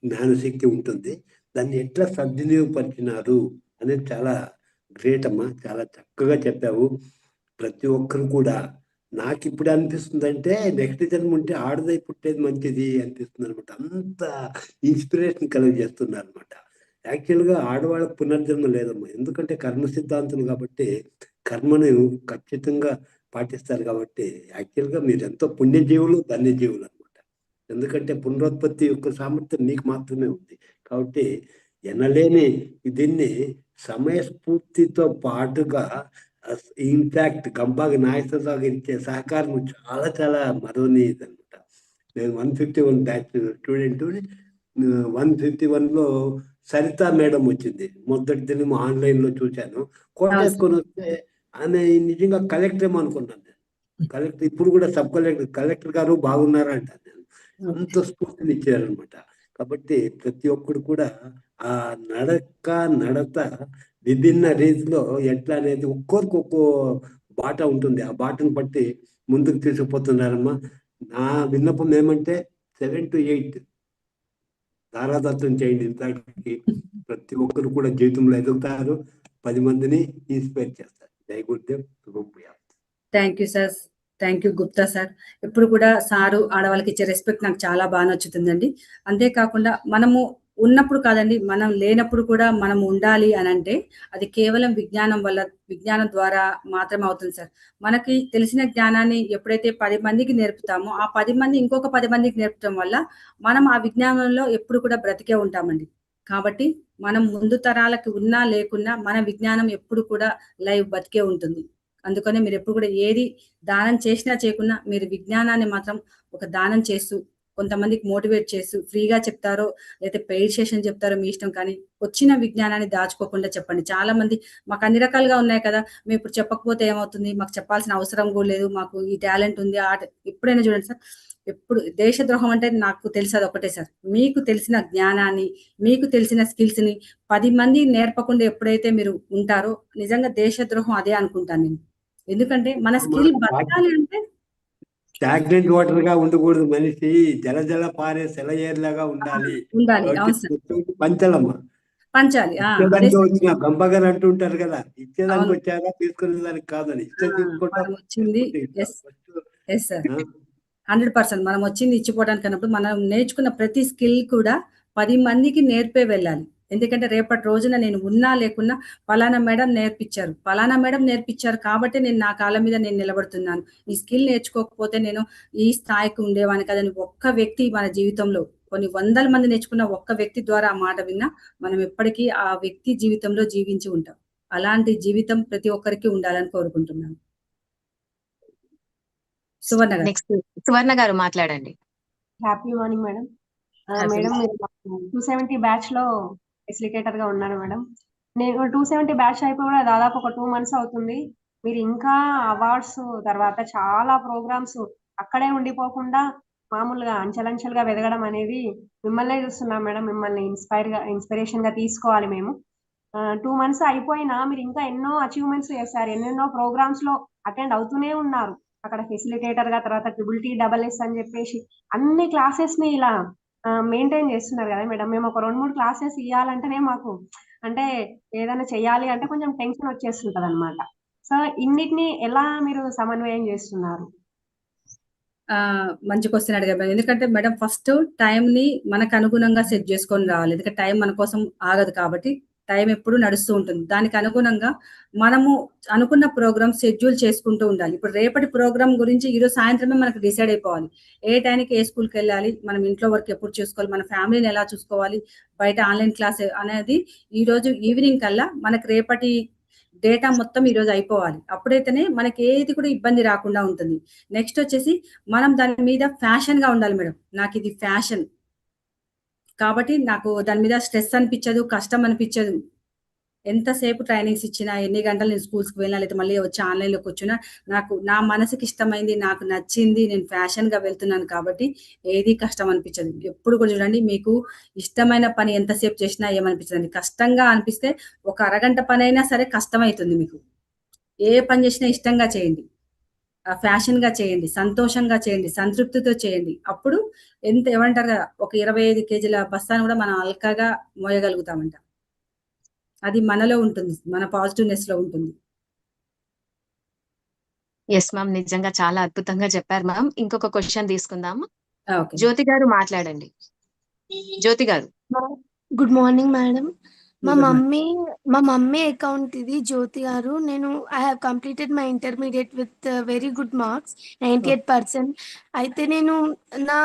Speaker 5: జ్ఞానశక్తి ఉంటుంది. దాన్ని ఎట్లా సద్వినియోగపరిచినారు అనేది చాలా గ్రేట్ అమ్మా. చాలా చక్కగా చెప్పావు. ప్రతి ఒక్కరు కూడా నాకు ఇప్పుడు అనిపిస్తుంది అంటే నెక్స్ట్ జన్మ ఉంటే ఆడదై పుట్టేది మంచిది అనిపిస్తుంది అనమాట. అంత ఇన్స్పిరేషన్ కలుగజేస్తున్నారు అనమాట. యాక్చువల్గా ఆడవాళ్ళకు పునర్జన్మ లేదమ్మా. ఎందుకంటే కర్మ సిద్ధాంతులు కాబట్టి కర్మను ఖచ్చితంగా పాటిస్తారు కాబట్టి యాక్చువల్గా మీరు ఎంతో పుణ్యజీవులు, ధన్యజీవులు అనమాట. ఎందుకంటే పునరుత్పత్తి యొక్క సామర్థ్యం నీకు మాత్రమే ఉంది. కాబట్టి ఎనలేని దీన్ని సమయస్ఫూర్తితో పాటుగా ఇన్ఫాక్ట్ గంబాగి నాయకత్వం ఇచ్చే సహకారం చాలా చాలా మరోనీది అనమాట. నేను 151 బ్యాచ్ స్టూడెంట్. 151లో సరిత మేడం వచ్చింది. మొదటి దినం ఆన్లైన్లో చూశాను. కోటేసుకొని వస్తే ఆమె నిజంగా కలెక్టర్ ఏమో అనుకున్నాను నేను. కలెక్టర్ ఇప్పుడు కూడా సబ్ కలెక్టర్ గారు బాగున్నారా అంటాను నేను. అంత స్ఫూర్తిని ఇచ్చారనమాట. కాబట్టి ప్రతి ఒక్కరు కూడా ఆ నడత విభిన్న రీతిలో ఎట్లా అనేది ఒక్కొరికి ఒక్కో బాట ఉంటుంది. ఆ బాటను బట్టి ముందుకు తీసుకుపోతున్నారమ్మా. నా విన్నపం ఏమంటే 7 to 8 ధారాదత్తం చేయండి. ఇంతకి ప్రతి ఒక్కరు కూడా జీవితంలో ఎదుగుతారు, 10 మందిని ఇన్స్పైర్ చేస్తారు. జై Gurudev.
Speaker 4: Thank you sir. Thank you Gupta sir. ఎప్పుడు కూడా సారు ఆడవాళ్ళకి ఇచ్చే రెస్పెక్ట్ నాకు చాలా బాగా నచ్చుతుందండి. అంతేకాకుండా మనము ఉన్నప్పుడు కాదండి, మనం లేనప్పుడు కూడా మనం ఉండాలి అని అంటే అది కేవలం విజ్ఞానం ద్వారా మాత్రమే అవుతుంది సార్. మనకి తెలిసిన జ్ఞానాన్ని ఎప్పుడైతే 10 మందికి నేర్పుతామో ఆ 10 మంది ఇంకొక 10 మందికి నేర్పడం వల్ల మనం ఆ విజ్ఞానంలో ఎప్పుడు కూడా బ్రతికే ఉంటామండి. కాబట్టి మనం ముందు తరాలకి ఉన్నా లేకున్నా మన విజ్ఞానం ఎప్పుడు కూడా లైవ్ బతికే ఉంటుంది. అందుకనే మీరు ఎప్పుడు కూడా ఏది దానం చేసినా చేయకున్నా మీరు విజ్ఞానాన్ని మాత్రం ఒక దానం చేస్తూ కొంతమందికి మోటివేట్ చేస్తూ ఫ్రీగా చెప్తారో లేకపోతే పెయిడ్ సెషన్ చెప్తారో మీ ఇష్టం, కానీ వచ్చిన విజ్ఞానాన్ని దాచుకోకుండా చెప్పండి. చాలా మంది మాకు అన్ని రకాలుగా ఉన్నాయి కదా, మేము ఇప్పుడు చెప్పకపోతే ఏమవుతుంది, మాకు చెప్పాల్సిన అవసరం కూడా లేదు, మాకు ఈ టాలెంట్ ఉంది. ఎప్పుడైనా చూడండి సార్, ఎప్పుడు దేశద్రోహం అంటే నాకు తెలిసేది ఒకటే సార్, మీకు తెలిసిన జ్ఞానాన్ని మీకు తెలిసిన స్కిల్స్ ని 10 మంది నేర్పకుండా ఎప్పుడైతే మీరు ఉంటారో నిజంగా దేశద్రోహం అదే అనుకుంటాను నేను. ఎందుకంటే మన స్కిల్ బతకాలి అంటే
Speaker 5: స్టాగ్నెంట్ వాటర్ గా ఉండకూడదు. మనిషి జల పారే సెలయేర్లాగా ఉండాలి. పంచాలమ్మా,
Speaker 4: పంచాలి.
Speaker 5: ఇచ్చేదానికి వచ్చిన గంపగారు అంటుంటారు కదా, ఇచ్చేదానికి వచ్చారా తీసుకునే దానికి కాదని.
Speaker 4: మనం వచ్చింది 100% మనం వచ్చింది ఇచ్చిపోవడానికి అన్నప్పుడు మనం నేర్చుకున్న ప్రతి స్కిల్ కూడా 10 మందికి నేర్పే వెళ్ళాలి. ఎందుకంటే రేపటి రోజున నేను ఉన్నా లేకున్నా పలానా మేడం నేర్పించారు కాబట్టి నేను నా కాళ్ళ మీద నేను నిలబడుతున్నాను. ఈ స్కిల్ నేర్చుకోకపోతే నేను ఈ స్థాయికి ఉండేవాని కదని ఒక్క వ్యక్తి మన జీవితంలో కొన్ని 100 మంది నేర్చుకున్న ఒక్క వ్యక్తి ద్వారా ఆ మాట విన్నా మనం ఎప్పటికీ ఆ వ్యక్తి జీవితంలో జీవించి ఉంటాం. అలాంటి జీవితం ప్రతి ఒక్కరికి ఉండాలని కోరుకుంటున్నాను.
Speaker 2: సువర్ణ గారు మాట్లాడండి.
Speaker 6: Happy morning madam. మేడం మీరు 270 బ్యాచ్ లో ఫెసిలిటేటర్ గా ఉన్నారు మేడం. నేను 270 బ్యాచ్ అయిపోయి కూడా దాదాపు ఒక 2 months అవుతుంది. మీరు ఇంకా అవార్డ్స్ తర్వాత చాలా ప్రోగ్రామ్స్ అక్కడే ఉండిపోకుండా మామూలుగా అంచెలంచెలుగా వెదగడం అనేది మిమ్మల్నే చూస్తున్నాం మేడం. మిమ్మల్ని ఇన్స్పిరేషన్ గా తీసుకోవాలి మేము. 2 months అయిపోయినా మీరు ఇంకా ఎన్నో అచీవ్మెంట్స్ చేశారు, ఎన్నెన్నో ప్రోగ్రామ్స్ లో అటెండ్ అవుతూనే ఉన్నారు. అక్కడ ఫెసిలిటేటర్ గా, తర్వాత TTT అని చెప్పేసి అన్ని క్లాసెస్ ని ఇలా మెయింటైన్ చేస్తున్నారు కదా మేడం. మేము ఒక 2, 3 క్లాసెస్ ఇవ్వాలంటేనే మాకు అంటే ఏదైనా చెయ్యాలి అంటే కొంచెం టెన్షన్ వచ్చేస్తుంటది అనమాట. సో ఇన్నిటిని ఎలా మీరు సమన్వయం చేస్తున్నారు?
Speaker 4: మంచి క్వశ్చన్ అడిగారు మేడం. ఎందుకంటే మేడం ఫస్ట్ టైంని మనకు అనుగుణంగా సెట్ చేసుకొని రావాలి. ఎందుకంటే టైం మన కోసం ఆగదు కాబట్టి టైం ఎప్పుడు నడుస్తూ ఉంటుంది. దానికి అనుగుణంగా మనము అనుకున్న ప్రోగ్రామ్ షెడ్యూల్ చేసుకుంటూ ఉండాలి. ఇప్పుడు రేపటి ప్రోగ్రామ్ గురించి ఈరోజు సాయంత్రమే మనకు డిసైడ్ అయిపోవాలి. ఏ టైంకి ఏ స్కూల్కి వెళ్ళాలి, మనం ఇంట్లో వర్క్ ఎప్పుడు చూసుకోవాలి, మన ఫ్యామిలీని ఎలా చూసుకోవాలి, బయట ఆన్లైన్ క్లాస్ అనేది ఈరోజు ఈవినింగ్ కల్లా మనకు రేపటి డేటా మొత్తం ఈరోజు అయిపోవాలి. అప్పుడైతేనే మనకి ఏది కూడా ఇబ్బంది రాకుండా ఉంటుంది. నెక్స్ట్ వచ్చేసి మనం దాని మీద ఫ్యాషన్ గా ఉండాలి మేడం. నాకు ఇది ఫ్యాషన్ కాబట్టి నాకు దాని మీద స్ట్రెస్ అనిపించదు, కష్టం అనిపించదు. ఎంతసేపు ట్రైనింగ్స్ ఇచ్చినా, ఎన్ని గంటలు నేను స్కూల్స్కి వెళ్ళినా, లేకపోతే మళ్ళీ వచ్చి ఆన్లైన్లోకి వచ్చినా, నాకు నా మనసుకి ఇష్టమైంది, నాకు నచ్చింది, నేను ఫ్యాషన్ గా వెళ్తున్నాను కాబట్టి ఏది కష్టం అనిపించదు. ఎప్పుడు కూడా చూడండి, మీకు ఇష్టమైన పని ఎంతసేపు చేసినా ఏమనిపించదండి. కష్టంగా అనిపిస్తే ఒక అరగంట పని అయినా సరే కష్టమవుతుంది మీకు. ఏ పని చేసినా ఇష్టంగా చేయండి, ఫ్యాషన్ గా చేయండి, సంతోషంగా చేయండి, సంతృప్తితో చేయండి. అప్పుడు ఎంత ఏమంటారు కదా, ఒక 25 కేజీల బస్తాను కూడా మనం అల్కగా మోయగలుగుతామంట. అది మనలో ఉంటుంది, మన పాజిటివ్నెస్ లో ఉంటుంది.
Speaker 2: ఎస్ మ్యామ్, నిజంగా చాలా అద్భుతంగా చెప్పారు మ్యామ్. ఇంకొక క్వశ్చన్ తీసుకుందాం.
Speaker 4: ఓకే
Speaker 2: జ్యోతి గారు మాట్లాడండి. జ్యోతి గారు.
Speaker 7: Good morning madam. మా
Speaker 4: Good morning.
Speaker 7: మమ్మీ అకౌంట్ ఇది జ్యోతి గారు. నేను I have completed my intermediate with very good marks, 98%. అయితే నేను నా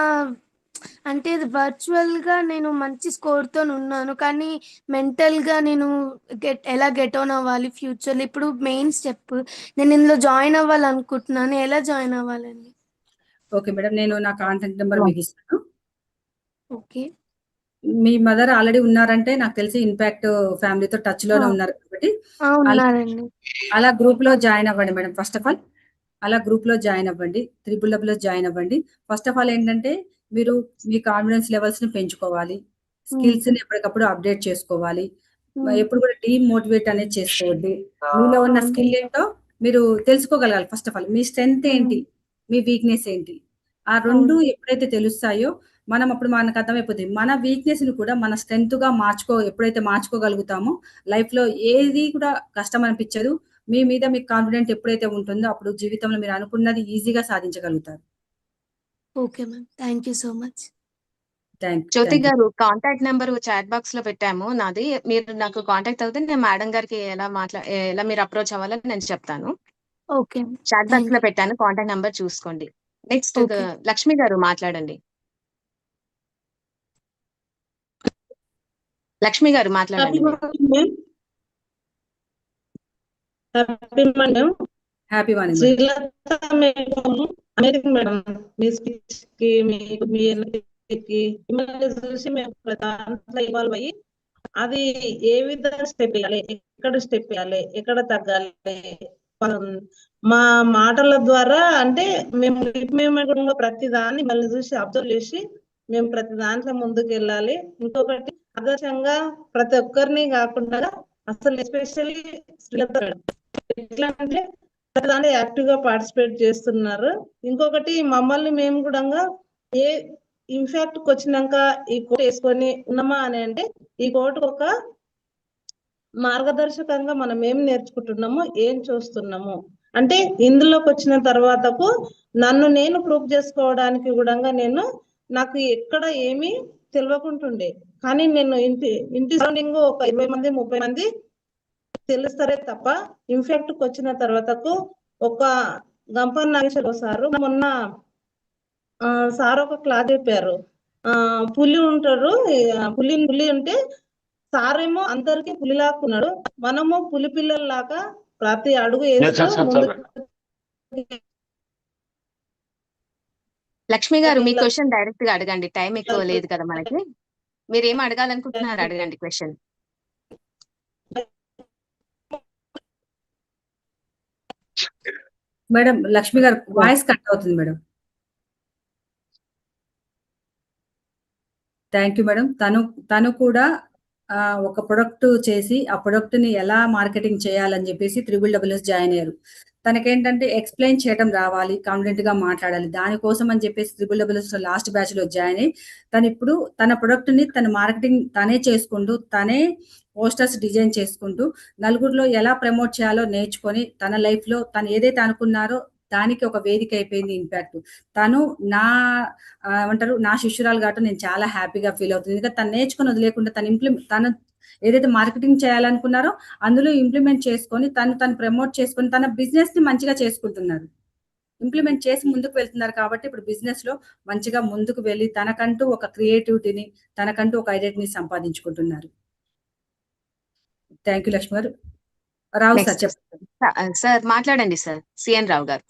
Speaker 7: అంటే వర్చువల్గా నేను మంచి స్కోర్తో ఉన్నాను, కానీ మెంటల్గా నేను ఎలా గెట్ ఆన్ అవ్వాలి ఫ్యూచర్లో? ఇప్పుడు మెయిన్ స్టెప్ నేను ఇందులో జాయిన్ అవ్వాలనుకుంటున్నాను, ఎలా జాయిన్ అవ్వాలండి?
Speaker 4: ఓకే మేడం, నేను నా కాంటాక్ట్ నెంబర్ మీకు ఇస్తాను.
Speaker 7: ఓకే.
Speaker 4: మీ మదర్ ఆల్రెడీ ఉన్నారంటే నాకు తెలిసి ఇంపాక్ట్ ఫ్యామిలీతో టచ్ లోనే ఉన్నారు కాబట్టి
Speaker 7: ఉన్నారండి.
Speaker 4: అలా గ్రూప్ లో జాయిన్ అవ్వండి మేడం. ఫస్ట్ ఆఫ్ ఆల్ అలా గ్రూప్ లో జాయిన్ అవ్వండి, TTT జాయిన్ అవ్వండి. ఫస్ట్ ఆఫ్ ఆల్ ఏంటంటే మీరు మీ కాన్ఫిడెన్స్ లెవెల్స్ ని పెంచుకోవాలి, స్కిల్స్ ని ఎప్పటికప్పుడు అప్డేట్ చేసుకోవాలి. ఎప్పుడు కూడా డీమోటివేట్ అనేది చేసుకోవద్దు. మీలో ఉన్న స్కిల్ ఏంటో మీరు తెలుసుకోగలగాలి. First of all me strength ఏంటి, మీ వీక్నెస్ ఏంటి, ఆ రెండు ఎప్పుడైతే తెలుస్తాయో మనం అప్పుడు మనకు అర్థమైపోతుంది. మన వీక్నెస్ ని కూడా మన స్ట్రెంగ్త్ గా ఎప్పుడైతే మార్చుకోగలుగుతామో లైఫ్ లో ఏది కూడా కష్టం అనిపించదు. మీ మీద మీకు కాన్ఫిడెంట్ ఎప్పుడైతే ఉంటుందో అప్పుడు జీవితంలో మీరు అనుకున్నది ఈజీగా సాధించగలుగుతారు.
Speaker 7: Okay ma'am, thank you so much.
Speaker 2: Jyothi గారు, కాంటాక్ట్ నెంబర్ చాట్ బాక్స్ లో పెట్టాము నాది. మీరు నాకు కాంటాక్ట్ అవుతే నేను మేడం గారికి ఎలా మీరు అప్రోచ్ అవ్వాలని నేను చెప్తాను.
Speaker 7: ఓకే,
Speaker 2: చాట్ బాక్స్ లో పెట్టాను, కాంటాక్ట్ నెంబర్ చూసుకోండి. Next
Speaker 7: Okay.
Speaker 2: లక్ష్మి గారు మాట్లాడండి. లక్ష్మి గారు మాట్లాడండి.
Speaker 4: Happy morning.
Speaker 8: Srilatha madam, American madam, మీ స్పీచ్ కి మీ ఎనర్జీకి మిమ్మల్ని చూసి మేము దాంట్లో ఇన్వాల్వ్ అయ్యి అది ఏ విధంగా స్టెప్ వేయాలి, ఎక్కడ స్టెప్ వేయాలి, ఎక్కడ తగ్గాలి, మా మాటల ద్వారా అంటే మేము ప్రతి దాన్ని మళ్ళీ చూసి అబ్జర్వ్ చేసి మేము ప్రతి దాంట్లో ముందుకు వెళ్ళాలి. ఇంకొకటి ఆదర్శంగా ప్రతి ఒక్కరిని కాకుండా అసలు ఎస్పెషల్లీ శ్రీలత ఎట్లా అంటే ప్రతి దాంట్లో యాక్టివ్ గా పార్టిసిపేట్ చేస్తున్నారు. ఇంకొకటి మమ్మల్ని మేము కూడా ఏ ఇన్ఫాక్ట్ వచ్చినాక ఈ కోట్ వేసుకొని ఉన్నామా అని అంటే ఈ కోట్ ఒక మార్గదర్శకంగా మనం ఏం నేర్చుకుంటున్నామో, ఏం చూస్తున్నాము అంటే ఇందులోకి వచ్చిన తర్వాతకు నన్ను నేను ప్రూవ్ చేసుకోవడానికి కూడా నాకు ఎక్కడ ఏమీ తెలియకుంటుండే, కానీ నేను ఇంటి సరౌండింగ్ ఒక 20 మంది 30 మంది తెలుస్తారే తప్ప ఇన్ఫాక్ట్ వచ్చిన తర్వాతకు ఒక గంపన్ నాగేశ్వర సారు మొన్న సార్ ఒక క్లాస్ చెప్పారు. పులి ఉంటారు, పులి ఉంటే సారేమో అందరికి పులిలాక్కున్నాడు, మనము పులి పిల్లల్లాగా ప్రతి అడుగు వేస్తూ
Speaker 2: లక్ష్మి గారు, మీ క్వశ్చన్ డైరెక్ట్ గా అడగండి, టైం ఎక్కువ లేదు కదా మనకి. మీరు ఏం అడగాలనుకుంటున్నారు అడగండి క్వశ్చన్.
Speaker 4: మేడం లక్ష్మి గారు వాయిస్ కట్ అవుతుంది మేడం. Thank you madam. తను కూడా ఒక ప్రొడక్ట్ చేసి ఆ ప్రొడక్ట్ ని ఎలా మార్కెటింగ్ చేయాలని చెప్పేసి TTT జాయిన్ అయ్యారు. తనకేంటంటే ఎక్స్ప్లెయిన్ చేయడం రావాలి, కాన్ఫిడెంట్ గా మాట్లాడాలి. దానికోసం అని చెప్పేసి ట్రిపుల్ లాస్ట్ బ్యాచ్ లో జాయిన్ అయ్యి తను ఇప్పుడు తన ప్రొడక్ట్ ని తన మార్కెటింగ్ తనే చేసుకుంటూ, తనే పోస్టర్స్ డిజైన్ చేసుకుంటూ, నలుగురిలో ఎలా ప్రమోట్ చేయాలో నేర్చుకొని, తన లైఫ్ లో తను ఏదైతే అనుకున్నారో దానికి ఒక వేదిక అయిపోయింది ఇంపాక్ట్. తను నా ఏమంటారు నా శిష్యురాలు కాబట్టి నేను చాలా హ్యాపీగా ఫీల్ అవుతుంది. ఎందుకంటే తను నేర్చుకుని వదిలేకుండా తను ఏదైతే మార్కెటింగ్ చేయాలనుకున్నారో అందులో ఇంప్లిమెంట్ చేసుకొని తను ప్రమోట్ చేసుకొని తన బిజినెస్ ని మంచిగా చేసుకుంటున్నారు. ఇంప్లిమెంట్ చేసి ముందుకు వెళ్తున్నారు కాబట్టి ఇప్పుడు బిజినెస్ లో మంచిగా ముందుకు వెళ్ళి తనకంటూ ఒక క్రియేటివిటీని, తనకంటూ ఒక ఐడెంటిటీని సంపాదించుకుంటున్నారు. థ్యాంక్ యూ లక్ష్మి గారు. రావు సార్ చెప్పండి.
Speaker 2: సార్ మాట్లాడండి సార్. సిఎన్ రావు గారు.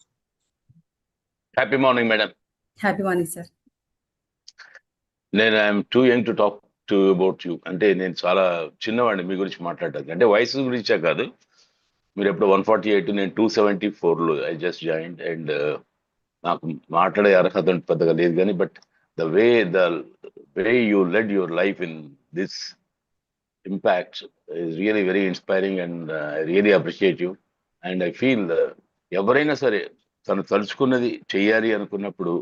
Speaker 9: Happy morning madam.
Speaker 4: Happy morning sir.
Speaker 9: నేను I am too young to talk to about you. అంటే నేను చాలా చిన్నవాడిని మీ గురించి మాట్లాడటానికి. అంటే వయసు గురించే కాదు, మీరు ఎప్పుడు 148, నేను 274లో ఐ జస్ట్ జాయిన్. అండ్ నాకు మాట్లాడే అర్హత పెద్దగా లేదు కానీ, but the way you led your life in this impact is really very inspiring and I really appreciate you. And I feel ఎవరైనా సరే తను తలుచుకున్నది చెయ్యాలి అనుకున్నప్పుడు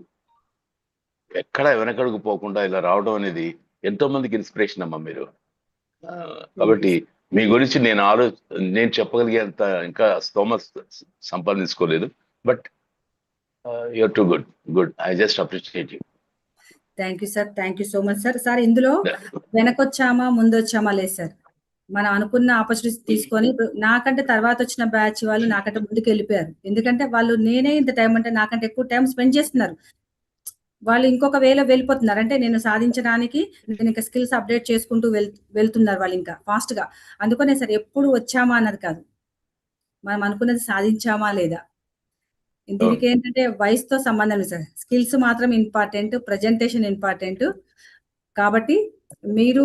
Speaker 9: ఎక్కడ వెనకడుగు పోకుండా ఇలా రావడం అనేది ఎంతో మందికి ఇన్స్పిరేషన్ అమ్మా మీరు. కాబట్టి మీ గురించి నేను చెప్పగలిగేంత ఇంకా స్తోమత సంపాదించుకోలేదు, but you are too good. I just appreciate you.
Speaker 4: Thank you sir. Thank you so much sir. Sir ఇందులో వెనకొచ్చామా ముందొచ్చామా లేదు సార్. మనం అనుకున్న ఆపర్చునిటీస్ తీసుకొని నాకంటే తర్వాత వచ్చిన బ్యాచ్ వాళ్ళు నాకంటే ముందుకు వెళ్ళిపోయారు. ఎందుకంటే వాళ్ళు నేనే ఇంత టైం అంటే నాకంటే ఎక్కువ టైం స్పెండ్ చేస్తున్నారు. వాళ్ళు ఇంకొక వేలో వెళ్ళిపోతున్నారు. అంటే నేను సాధించడానికి నేను ఇంకా స్కిల్స్ అప్డేట్ చేసుకుంటూ వెళ్తున్నారు వాళ్ళు ఇంకా ఫాస్ట్ గా. అందుకనే సార్ ఎప్పుడు వచ్చామా అన్నది కాదు, మనం అనుకున్నది సాధించామా లేదా. దీనికి ఏంటంటే వయసుతో సంబంధం లేదు సార్. స్కిల్స్ మాత్రం ఇంపార్టెంట్, ప్రజెంటేషన్ ఇంపార్టెంట్. కాబట్టి మీరు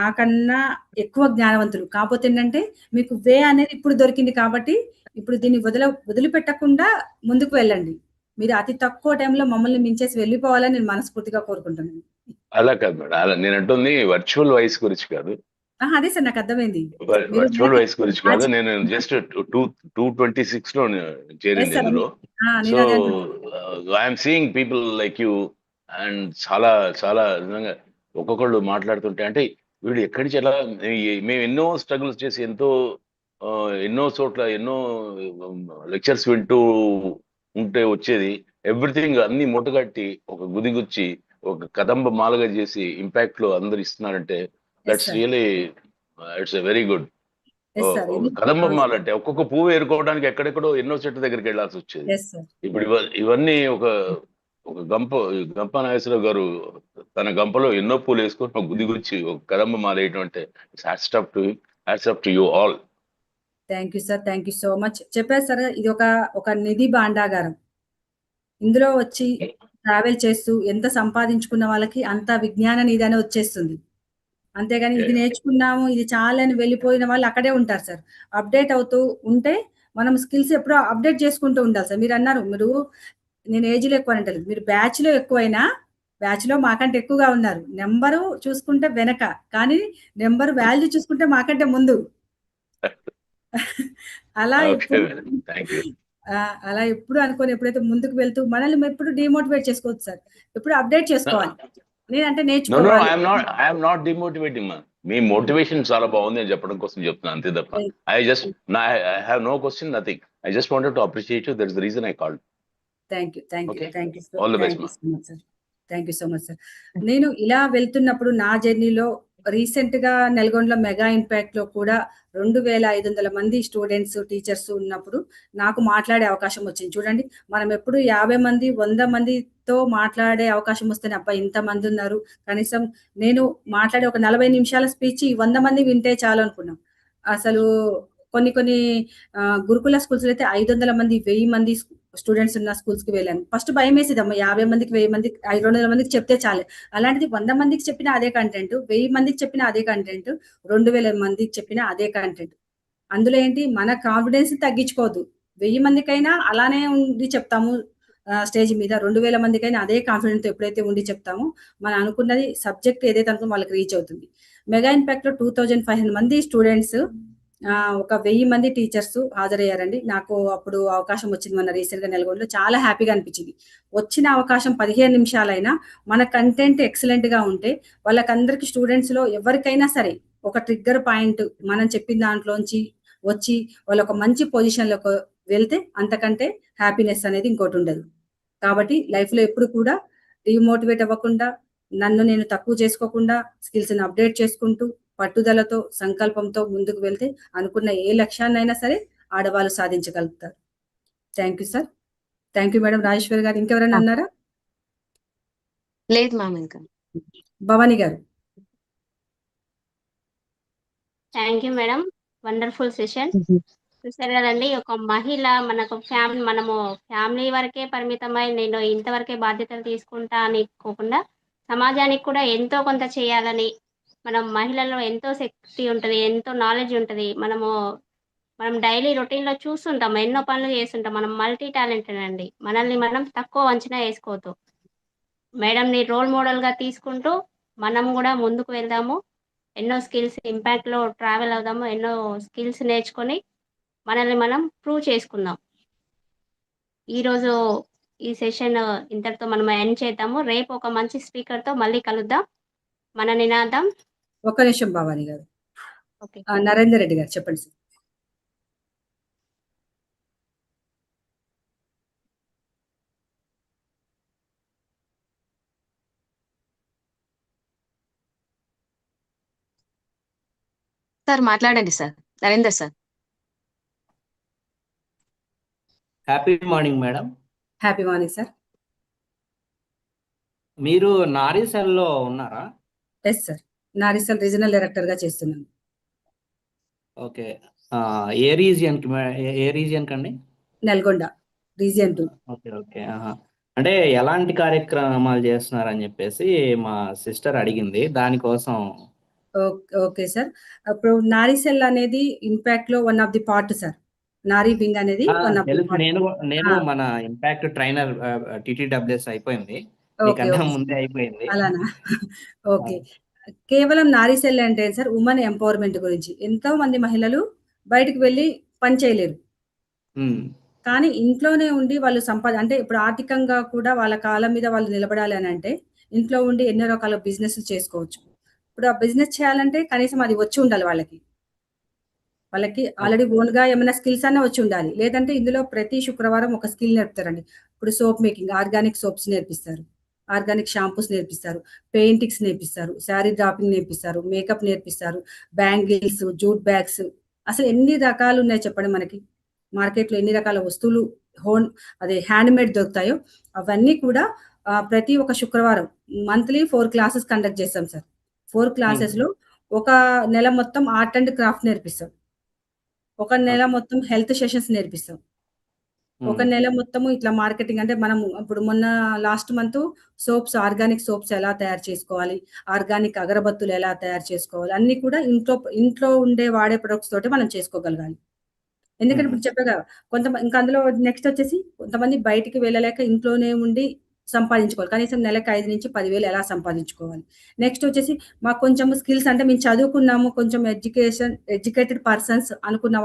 Speaker 4: నాకన్నా ఎక్కువ జ్ఞానవంతులు. కాకపోతే ఏంటంటే మీకు వే అనేది ఇప్పుడు దొరికింది కాబట్టి ఇప్పుడు దీన్ని వదిలిపెట్టకుండా ముందుకు వెళ్ళండి. మీరు అతి తక్కువ టైంలో మమ్మల్ని మించేసి వెళ్ళిపోవాలని నేను మనస్ఫూర్తిగా కోరుకుంటున్నాను.
Speaker 9: అలా కాదు మేడం, అలా నేను అంటుంది వర్చువల్ వయసు గురించి కాదు.
Speaker 4: అదే సార్ నాకు అర్థమైంది.
Speaker 9: వర్చువల్ వయసు గురించి కాదు. నేను జస్ట్ 226లో చేరింది ఇందులో. So I'm seeing people like you and చాలా చాలా నిజంగా ఒక్కొక్కళ్ళు మాట్లాడుతుంటే అంటే వీడు ఎక్కడి నుంచి ఎలా మేము ఎన్నో స్ట్రగుల్స్ చేసి ఎన్నో చోట్ల ఎన్నో లెక్చర్స్ వింటూ ఉంటే వచ్చేది ఎవ్రీథింగ్ అన్ని మూటగట్టి ఒక గుదిగుచ్చి ఒక కదంబ మాలగా చేసి ఇంపాక్ట్ లో అందరు ఇస్తున్నారంటే that's really it's a very good. కదంబ మాల అంటే ఒక్కొక్క పువ్వు ఏరుకోవడానికి ఎక్కడెక్కడో ఎన్నో చెట్ల దగ్గరికి వెళ్లాల్సి వచ్చేది. ఇప్పుడు ఇవన్నీ ఒక గంప నాగేశ్వరరావు గారు తన గంపలో ఎన్నో పూలు వేసుకొని ఒక గుదిగుచ్చి ఒక కదంబ మాల వేయడం అంటే hats off to you all.
Speaker 4: Thank you sir. Thank you so much. చెప్పారు సార్, ఇది ఒక నిధి భాండాగారం. ఇందులో వచ్చి ట్రావెల్ చేస్తూ ఎంత సంపాదించుకున్న వాళ్ళకి అంత విజ్ఞాన నిధి అని వచ్చేస్తుంది. అంతేగాని ఇది నేర్చుకున్నాము ఇది చాలని వెళ్ళిపోయిన వాళ్ళు అక్కడే ఉంటారు సార్. అప్డేట్ అవుతూ ఉంటే మనం స్కిల్స్ ఎప్పుడో అప్డేట్ చేసుకుంటూ ఉండాలి సార్. మీరు అన్నారు నేను ఏజ్లో ఎక్కువ అంటారు, మీరు బ్యాచ్ లో ఎక్కువైనా బ్యాచ్ లో మాకంటే ఎక్కువగా ఉన్నారు. నెంబరు చూసుకుంటే వెనక, కానీ నెంబర్ వాల్యూ చూసుకుంటే మాకంటే ముందు. అలా ఎప్పుడు అనుకోని ఎప్పుడైతే ముందుకు వెళ్తూ మనల్ని ఎప్పుడు డిమోటివేట్ చేసుకోవచ్చు సార్. ఎప్పుడు అప్డేట్ చేసుకోవాలి. నేనంటే
Speaker 9: నేర్చుకోవాలి. మీ మోటివేషన్ చాలా బాగుంది అని చెప్పడం కోసం చెప్తున్నాను అంతే తప్ప I have no question, nothing. I just wanted to appreciate you. That's the reason I called.
Speaker 4: Thank you
Speaker 9: all the best
Speaker 4: sir. Thank you so much sir. నేను ఇలా వెళ్తున్నప్పుడు నా జర్నీలో రీసెంట్ గా నల్గొండలో మెగా ఇంపాక్ట్ లో కూడా 2500 మంది స్టూడెంట్స్ టీచర్స్ ఉన్నప్పుడు నాకు మాట్లాడే అవకాశం వచ్చింది. చూడండి, మనం ఎప్పుడు 50 మంది 100 మందితో మాట్లాడే అవకాశం వస్తేనే అబ్బా ఇంత మంది ఉన్నారు, కనీసం నేను మాట్లాడే ఒక 40 నిమిషాల స్పీచ్ 100 మంది వింటే చాలు అనుకున్నాం. అసలు కొన్ని గురుకుల స్కూల్స్ అయితే 500 మంది 1000 మంది స్టూడెంట్స్ ఉన్న స్కూల్స్ కి వెళ్ళాను. ఫస్ట్ భయం వేసేదమ్మా, 50 మందికి 1000 మందికి 200 మందికి చెప్తే చాలే. అలాంటిది 100 మందికి చెప్పిన అదే కంటెంట్, 1000 మందికి చెప్పిన అదే కంటెంట్, 2000 మందికి చెప్పిన అదే కంటెంట్. అందులో ఏంటి, మన కాన్ఫిడెన్స్ తగ్గించుకోవద్దు. 1000 మందికైనా అలానే ఉండి చెప్తాము స్టేజ్ మీద, 2000 మందికైనా అదే కాన్ఫిడెన్స్ తో ఎప్పుడైతే ఉండి చెప్తామో మనం అనుకున్నది సబ్జెక్ట్ ఏదైతే అనుకున్న వాళ్ళకి రీచ్ అవుతుంది. మెగా ఇంపాక్ట్ లో 2500 మంది స్టూడెంట్స్ ఒక 1000 మంది టీచర్స్ హాజరయ్యారండి. నాకు అప్పుడు అవకాశం వచ్చింది మొన్న రీసెంట్‌గా నెలకొండలో. చాలా హ్యాపీగా అనిపించింది. వచ్చిన అవకాశం 15 నిమిషాలైనా మన కంటెంట్ ఎక్సలెంట్‌గా ఉంటే వాళ్ళకందరికి స్టూడెంట్స్‌లో ఎవరికైనా సరే ఒక ట్రిగ్గర్ పాయింట్ మనం చెప్పిన దాంట్లోంచి వచ్చి వాళ్ళు ఒక మంచి పొజిషన్‌లోకి వెళ్తే అంతకంటే హ్యాపీనెస్ అనేది ఇంకోటుండదు. కాబట్టి లైఫ్‌లో ఎప్పుడు కూడా డీమోటివేట్ అవ్వకుండా, నన్ను నేను తక్కువ చేసుకోకుండా, స్కిల్స్‌ని అప్‌డేట్ చేసుకుంటూ, పట్టుదలతో, సంకల్పంతో ముందుకు వెళ్తే అనుకున్న ఏ లక్ష్యాన్నైనా సరే ఆడవాళ్ళు సాధించగలుగుతారు. Thank you sir. Thank you madam Rajeshwari గారు. ఇంకెవరైనా ఉన్నారా?
Speaker 2: లేదు మ్యామ్ ఇంకా.
Speaker 4: భవాని గారు.
Speaker 3: Thank you madam. Wonderful session. చూసారు కదండి, ఒక మహిళ మనకు మనము ఫ్యామిలీ వరకే పరిమితమై నేను ఇంతవరకే బాధ్యతలు తీసుకుంటా అనుకోకుండా సమాజానికి కూడా ఎంతో కొంత చేయాలని, మనం మహిళల్లో ఎంతో శక్తి ఉంటుంది, ఎంతో నాలెడ్జ్ ఉంటుంది. మనం డైలీ రొటీన్లో చూస్తుంటాం, ఎన్నో పనులు చేస్తుంటాం. మనం మల్టీ టాలెంటెడ్ అండి. మనల్ని మనం తక్కువ అంచనా వేసుకోవద్దు. మేడంని రోల్ మోడల్గా తీసుకుంటూ మనం కూడా ముందుకు వెళ్దాము. ఎన్నో స్కిల్స్ ఇంపాక్ట్లో ట్రావెల్ అవుదాము. ఎన్నో స్కిల్స్ నేర్చుకొని మనల్ని మనం ప్రూవ్ చేసుకుందాం. ఈరోజు ఈ సెషన్ ఇంతటితో మనం ఎండ్ చేద్దాము. రేపు ఒక మంచి స్పీకర్తో మళ్ళీ కలుద్దాం. మన నినాదం.
Speaker 4: ఒక్క నిమిషం భవాని గారు.
Speaker 3: ఓకే.
Speaker 4: నరేందర్ రెడ్డి గారు చెప్పండి సార్.
Speaker 2: సార్ మాట్లాడండి sir. Narender sir.
Speaker 10: Happy morning madam.
Speaker 4: Happy morning sir.
Speaker 10: మీరు నారీసెల్లో ఉన్నారా?
Speaker 4: Yes sir. నారీసెల్ రీజనల్ డైరెక్టర్గా చేస్తున్నాను.
Speaker 10: ఓకే. ఏ రీజియన్ కండి?
Speaker 4: నల్గొండ రీజియన్ 2.
Speaker 10: Okay okay. అంటే ఎలాంటి కార్యక్రమాలు చేస్తున్నారని చెప్పేసి మా సిస్టర్ అడిగింది, దానికోసం.
Speaker 4: Okay sir. ఇప్పుడు నారీసెల్ అనేది ఇంపాక్ట్ లో one of the part sir. Nari wing అనేది వన్ ఆఫ్ ది
Speaker 10: తెలుసు.
Speaker 4: పార్ట్.
Speaker 10: నేను మన ఇంపాక్ట్ ట్రైనర్ TTWS అయిపోయింది,
Speaker 4: ఓకే
Speaker 10: మీకన్నా
Speaker 4: ఓకే
Speaker 10: ముందే అయిపోయింది.
Speaker 4: అలానా? ఓకే. కేవలం నారీసెల్ అంటే సార్ ఉమెన్ ఎంపవర్మెంట్ గురించి. ఎంతో మంది మహిళలు బయటకు వెళ్ళి పని చేయలేరు, కానీ ఇంట్లోనే ఉండి వాళ్ళు అంటే ఇప్పుడు ఆర్థికంగా కూడా వాళ్ళ కాళ్ళ మీద వాళ్ళు నిలబడాలి అని అంటే ఇంట్లో ఉండి ఎన్నో రకాల బిజినెస్ చేసుకోవచ్చు. ఇప్పుడు ఆ బిజినెస్ చేయాలంటే కనీసం అది వచ్చి ఉండాలి వాళ్ళకి. ఆల్రెడీ ఓన్గా ఏమైనా స్కిల్స్ అన్నా వచ్చి ఉండాలి. లేదంటే ఇందులో ప్రతి శుక్రవారం ఒక స్కిల్ నేర్పుతారండి. ఇప్పుడు సోప్ మేకింగ్, ఆర్గానిక్ సోప్స్ నేర్పిస్తారు, ఆర్గానిక్ షాంపూస్ నేర్పిస్తారు, పెయింటింగ్స్ నేర్పిస్తారు, శారీ డ్రాపింగ్ నేర్పిస్తారు, మేకప్ నేర్పిస్తారు, బ్యాంగిల్స్, జూట్ బ్యాగ్స్. అసలు ఎన్ని రకాలు ఉన్నాయి చెప్పండి మనకి. మార్కెట్లో ఎన్ని రకాల వస్తువులు హ్యాండ్మేడ్ దొరుకుతాయో అవన్నీ కూడా ప్రతి ఒక్క శుక్రవారం మంత్లీ 4 క్లాసెస్ కండక్ట్ చేస్తాం సార్. 4 క్లాసెస్లో ఒక నెల మొత్తం ఆర్ట్ అండ్ క్రాఫ్ట్ నేర్పిస్తాం, ఒక నెల మొత్తం హెల్త్ సెషన్స్ నేర్పిస్తాం, ఒక నెల మొత్తము ఇట్లా మార్కెటింగ్. అంటే మనం ఇప్పుడు మొన్న last month soaps, organic soaps ఎలా తయారు చేసుకోవాలి, ఆర్గానిక్ అగరబత్తులు ఎలా తయారు చేసుకోవాలి, అన్ని కూడా ఇంట్లో ఉండే వాడే ప్రొడక్ట్స్ తోటి మనం చేసుకోగలగాలి. ఎందుకంటే ఇప్పుడు చెప్పగా కొంతమంది ఇంకా అందులో నెక్స్ట్ వచ్చేసి కొంతమంది బయటికి వెళ్ళలేక ఇంట్లోనే ఉండి సంపాదించుకోవాలి. కనీసం నెలకు 5,000-10,000 ఎలా సంపాదించుకోవాలి. నెక్స్ట్ వచ్చేసి మాకు కొంచెం స్కిల్స్ అంటే మేము చదువుకున్నాము, కొంచెం ఎడ్యుకేటెడ్ పర్సన్స్ అనుకున్న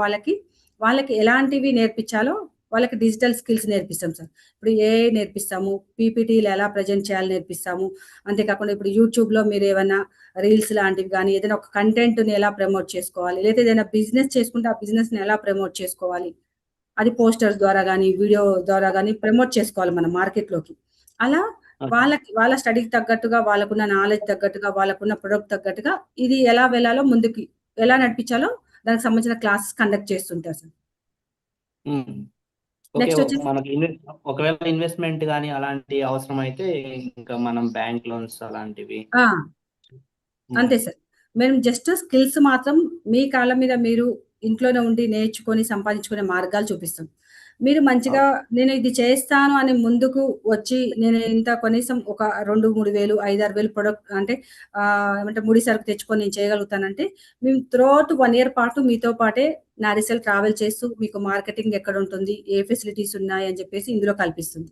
Speaker 4: వాళ్ళకి ఎలాంటివి నేర్పించాలో వాళ్ళకి డిజిటల్ స్కిల్స్ నేర్పిస్తాం సార్. ఇప్పుడు ఏఐ నేర్పిస్తాము, పీపీటీలు ఎలా ప్రజెంట్ చేయాలి నేర్పిస్తాము. అంతేకాకుండా ఇప్పుడు యూట్యూబ్లో మీరు ఏమైనా రీల్స్ లాంటివి కానీ ఏదైనా ఒక కంటెంట్ని ఎలా ప్రమోట్ చేసుకోవాలి, లేదా ఏదైనా బిజినెస్ చేసుకుంటే ఆ బిజినెస్ని ఎలా ప్రమోట్ చేసుకోవాలి, అది పోస్టర్స్ ద్వారా కానీ వీడియో ద్వారా కానీ ప్రమోట్ చేసుకోవాలి మన మార్కెట్లోకి. అలా వాళ్ళ స్టడీకి తగ్గట్టుగా, వాళ్ళకున్న నాలెడ్జ్ తగ్గట్టుగా, వాళ్ళకున్న ప్రొడక్ట్ తగ్గట్టుగా ఇది ఎలా వెళ్ళాలో, ముందుకి ఎలా నడిపించాలో దానికి సంబంధించిన క్లాసెస్ కండక్ట్ చేస్తుంటారు సార్.
Speaker 10: నెక్స్ట్ మనకి ఒకవేళ ఇన్వెస్ట్మెంట్ కానీ అలాంటి అవసరం అయితే ఇంకా మనం బ్యాంక్ లోన్స్ అలాంటివి.
Speaker 4: అంతే సార్. మేము జస్ట్ స్కిల్స్ మాత్రం మీ కాళ్ళ మీద మీరు ఇంట్లోనే ఉండి నేర్చుకొని సంపాదించుకునే మార్గాలు చూపిస్తాం. మీరు మంచిగా నేను ఇది చేస్తాను అని ముందుకు వచ్చి నేను ఇంత కనీసం ఒక 2-3 వేలు, 5-6 వేలు ప్రొడక్ట్ అంటే ఏమంటే ముడి సరుకు తెచ్చుకొని నేను చేయగలుగుతానంటే మేము త్రూఅవుట్ 1 ఇయర్ పాటు మీతో పాటే నారీసెల్ ట్రావెల్ చేస్తూ మీకు మార్కెటింగ్ ఎక్కడ ఉంటుంది, ఏ ఫెసిలిటీస్ ఉన్నాయి అని చెప్పేసి ఇందులో కల్పిస్తుంది.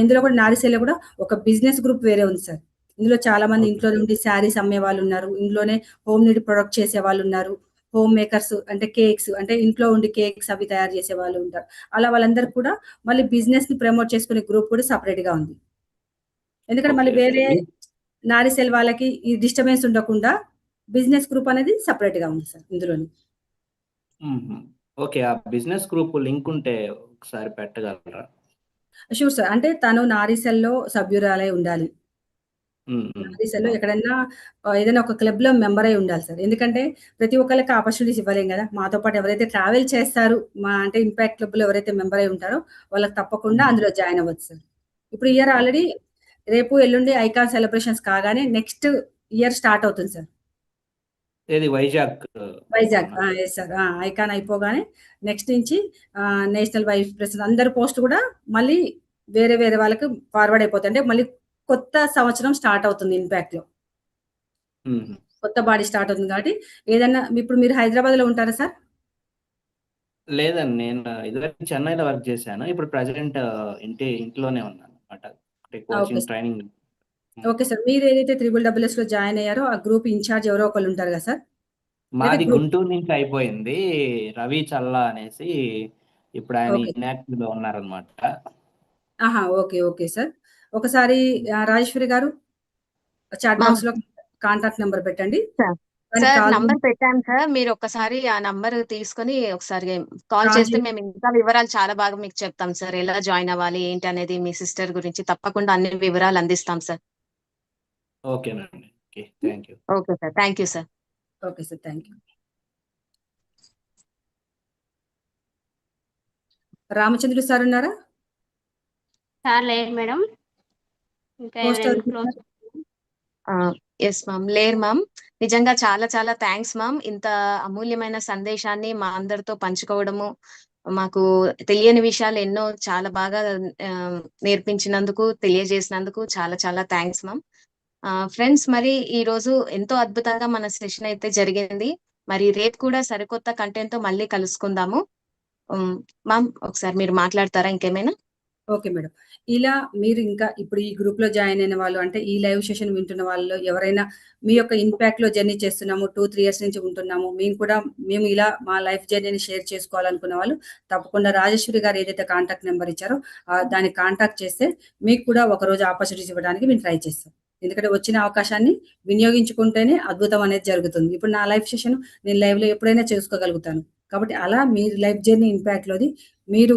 Speaker 4: ఇందులో కూడా నారీసెల్లో కూడా ఒక బిజినెస్ గ్రూప్ వేరే ఉంది సార్. ఇందులో చాలా మంది ఇంట్లో నుండి శారీస్ అమ్మే వాళ్ళు ఉన్నారు, ఇంట్లోనే హోమ్ నీడ్ ప్రొడక్ట్ చేసే వాళ్ళు ఉన్నారు, హోమ్ మేకర్స్ అంటే కేక్స్ అంటే ఇంట్లో ఉండి కేక్స్ అవి తయారు చేసే వాళ్ళు ఉంటారు. అలా వాళ్ళందరూ కూడా మళ్ళీ బిజినెస్‌ని ప్రమోట్ చేసుకునే గ్రూప్ కూడా సెపరేట్‌గా ఉంది. ఎందుకంటే మళ్ళీ
Speaker 9: ఓకే.
Speaker 4: వేరే నారీ సెల్ వాళ్ళకి ఈ డిస్టర్బెన్స్ ఉండకుండా బిజినెస్ గ్రూప్ అనేది సెపరేట్‌గా ఉంది సార్ ఇందులోని.
Speaker 10: ఓకే. ఆ బిజినెస్ గ్రూప్ లింక్ ఉంటే ఒకసారి పెట్టగలరా?
Speaker 4: Sure sir. అంటే తను నారీ సెల్‌లో సభ్యురాలై ఉండాలి. నారీ సెల్‌లో
Speaker 10: ఓకే.
Speaker 4: ఎక్కడన్నా ఏదైనా ఒక క్లబ్‌లో మెంబర్ అయి ఉండాలి సార్. ఎందుకంటే ప్రతి ఒక్కళ్ళకి ఆపర్చునిటీస్ ఇవ్వలేం గదా! మాతో పాటు ఎవరైతే ట్రావెల్ చేస్తారు, అంటే ఇంపాక్ట్ క్లబ్‌లో ఎవరైతే మెంబర్ అయి ఉంటారో వాళ్ళకి తప్పకుండా అందులో జాయిన్ అవ్వచ్చు సార్. ఇప్పుడు ఇయర్ ఆల్రెడీ రేపు, ఎల్లుండి ఐకాన్ సెలబ్రేషన్స్ కాగానే నెక్స్ట్ ఇయర్ స్టార్ట్ అవుతుంది సార్.
Speaker 10: ఏది వైజాగ్
Speaker 4: వైజాగ్.
Speaker 10: లోనా?
Speaker 4: Yes sir. ఐకాన్ అయిపోగానే నెక్స్ట్ నుంచి నేషనల్ వైస్ ప్రెసిడెంట్ అందరి పోస్ట్ కూడా మళ్ళీ వేరే వేరే వాళ్ళకి ఫార్వర్డ్ అయిపోతాయి. అంటే మళ్ళీ కొత్త సంవత్సరం స్టార్ట్ అవుతుంది ఇంపాక్ట్‌లో.
Speaker 10: హుహు.
Speaker 4: కొత్త బాడీ స్టార్ట్ అవుతుంది కాబట్టి ఏదన్నా ఇప్పుడు మీరు హైదరాబాద్‌లో ఉంటారా సార్?
Speaker 10: లేదండి. నేను ఇదివరకు చెన్నైలో వర్క్ చేశాను. ఇప్పుడు ప్రెజెంట్ ఇంట్లోనే ఉన్నానన్నమాట. అంటే
Speaker 4: okay
Speaker 10: coaching
Speaker 4: sir.
Speaker 10: Training.
Speaker 4: Okay sir. మీరు ఏదైతే త్రిబుల్ జాయిన్ అయ్యారో ఆ గ్రూప్ ఇన్‌చార్జ్ ఎవరో ఒకళ్ళు ఉంటారు కదా సార్? లేదా
Speaker 10: మాది
Speaker 4: గ్రూప్
Speaker 10: గుంటూరు నుంచి అయిపోయింది. రవి చల్లా అనేసి ఇప్పుడు ఆయన
Speaker 4: ఓకే.
Speaker 10: ఇన్యాక్టివ్‌లో ఉన్నారన్నమాట.
Speaker 4: ఆహా! ఓకే. Okay sir. ఒకసారి రాజేశ్వరి గారు చాట్
Speaker 2: మా
Speaker 4: బాక్స్‌లో కాంటాక్ట్ నంబర్ పెట్టండి.
Speaker 2: సార్
Speaker 4: దానికి
Speaker 2: సార్
Speaker 4: కాల్
Speaker 2: నంబర్ పెట్టాను సార్. మీరు ఒక్కసారి ఆ నంబర్ తీసుకొని ఒకసారి కాల్
Speaker 4: కాల్
Speaker 2: చేస్తే
Speaker 4: చేసి
Speaker 2: మేము ఇంకా వివరాలు చాలా బాగా మీకు చెప్తాం సార్. ఎలా జాయిన్ అవ్వాలి, ఏంటి అనేది మీ సిస్టర్ గురించి తప్పకుండా అన్ని వివరాలు అందిస్తాం సార్.
Speaker 10: ఓకేనండి. Okay. Thank you.
Speaker 2: Okay sir. Thank you sir.
Speaker 4: Okay sir. Thank you. Ramachandrulu sir ఉన్నారా?
Speaker 3: సార్ లేరు మేడం. ఇంకా
Speaker 4: హోస్ట్
Speaker 3: ఎవరైనా
Speaker 4: ఎవరు
Speaker 3: క్లోజ్
Speaker 4: సార్?
Speaker 2: Yes ma'am. లేరు మ్యామ్. నిజంగా చాలా చాలా థాంక్స్ మ్యామ్. ఇంత అమూల్యమైన సందేశాన్ని మా అందరితో పంచుకోవడము, మాకు తెలియని విషయాలు ఎన్నో చాలా బాగా నేర్పించినందుకు, తెలియజేసినందుకు చాలా చాలా థాంక్స్ మ్యామ్. ఫ్రెండ్స్, మరి ఈరోజు ఎంతో అద్భుతంగా మన సెషన్ అయితే జరిగింది. మరి రేపు కూడా సరికొత్త కంటెంట్‌తో మళ్ళీ కలుసుకుందాము. హ్మ్. మ్యామ్, ఒకసారి మీరు మాట్లాడతారా ఇంకేమైనా?
Speaker 4: Okay madam. ఇలా మీరు ఇంకా ఇప్పుడు ఈ గ్రూప్‌లో జాయిన్ అయిన వాళ్ళు అంటే ఈ లైవ్ సెషన్ వింటున్న వాళ్ళలో ఎవరైనా మీ యొక్క ఇంపాక్ట్‌లో జర్నీ చేస్తున్నాము. 2, 3 ఇయర్స్ నుంచి ఉంటున్నాము. మేము ఇలా మా లైఫ్ జర్నీని షేర్ చేసుకోవాలనుకున్న వాళ్ళు తప్పకుండా రాజేశ్వరి గారు ఏదైతే కాంటాక్ట్ నంబర్ ఇచ్చారో దానికి కాంటాక్ట్ చేస్తే మీకు కూడా ఒకరోజు ఆపర్చునిటీస్ ఇవ్వడానికి మేము ట్రై చేస్తాం. ఎందుకంటే వచ్చిన అవకాశాన్ని వినియోగించుకుంటేనే అద్భుతం అనేది జరుగుతుంది. ఇప్పుడు నా లైఫ్ సెషన్ నేను లైవ్‌లో ఎప్పుడైనా చేసుకోగలుగుతాను. కాబట్టి అలా మీ లైఫ్ జర్నీ ఇంపాక్ట్‌లోది మీరు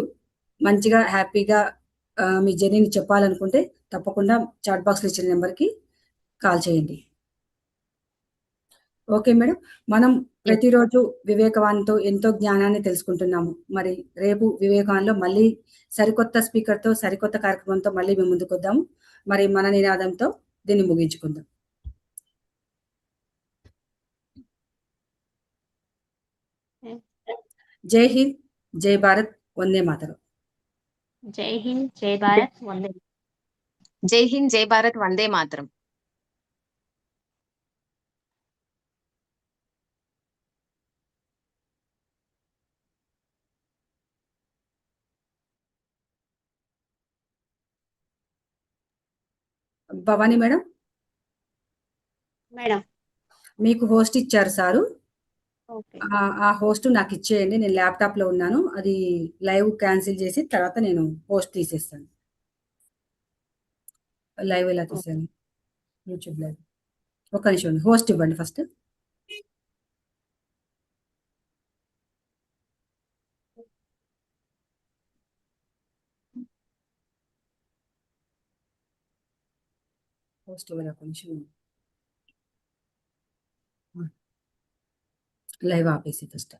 Speaker 4: మంచిగా హ్యాపీగా మీ జర్నీని చెప్పాలనుకుంటే తప్పకుండా చాట్ బాక్స్‌లో ఇచ్చిన నంబర్‌కి కాల్ చేయండి. Okay madam. మనం
Speaker 2: యెస్.
Speaker 4: ప్రతిరోజు వివేకవాణితో ఎంతో జ్ఞానాన్ని తెలుసుకుంటున్నాము. మరి రేపు వివేకవాణిలో మళ్ళీ సరికొత్త స్పీకర్‌తో, సరికొత్త కార్యక్రమంతో మళ్ళీ మేము ముందుకొద్దాము. మరి మన నినాదంతో దీన్ని ముగించుకుందాం. జై హింద్, జై భారత్, వందే మాతరం.
Speaker 3: జై హింద్, జై భారత్, వందే
Speaker 2: జై హింద్, జై భారత్, వందే మాతరం.
Speaker 4: Bhavani madam,
Speaker 3: madam.
Speaker 4: మీకు హోస్ట్ ఇచ్చారు సారు.
Speaker 3: ఓకే.
Speaker 4: ఆ హోస్ట్ నాకిచ్చేయండి. నేను ల్యాప్‌టాప్‌లో ఉన్నాను. అది లైవ్ క్యాన్సిల్ చేసి తర్వాత నేను హోస్ట్ తీసేస్తాను. లైవ్ ఎలా
Speaker 3: ఓకే.
Speaker 4: తీశాను? YouTube live. ఒక్క నిమిషం అండి. హోస్ట్ ఇవ్వండి ఫస్ట్. హోస్ట్ ఇవ్వాలి ఒక్క నిమిషం. లైవ్ ఆపేసి ఫస్ట్.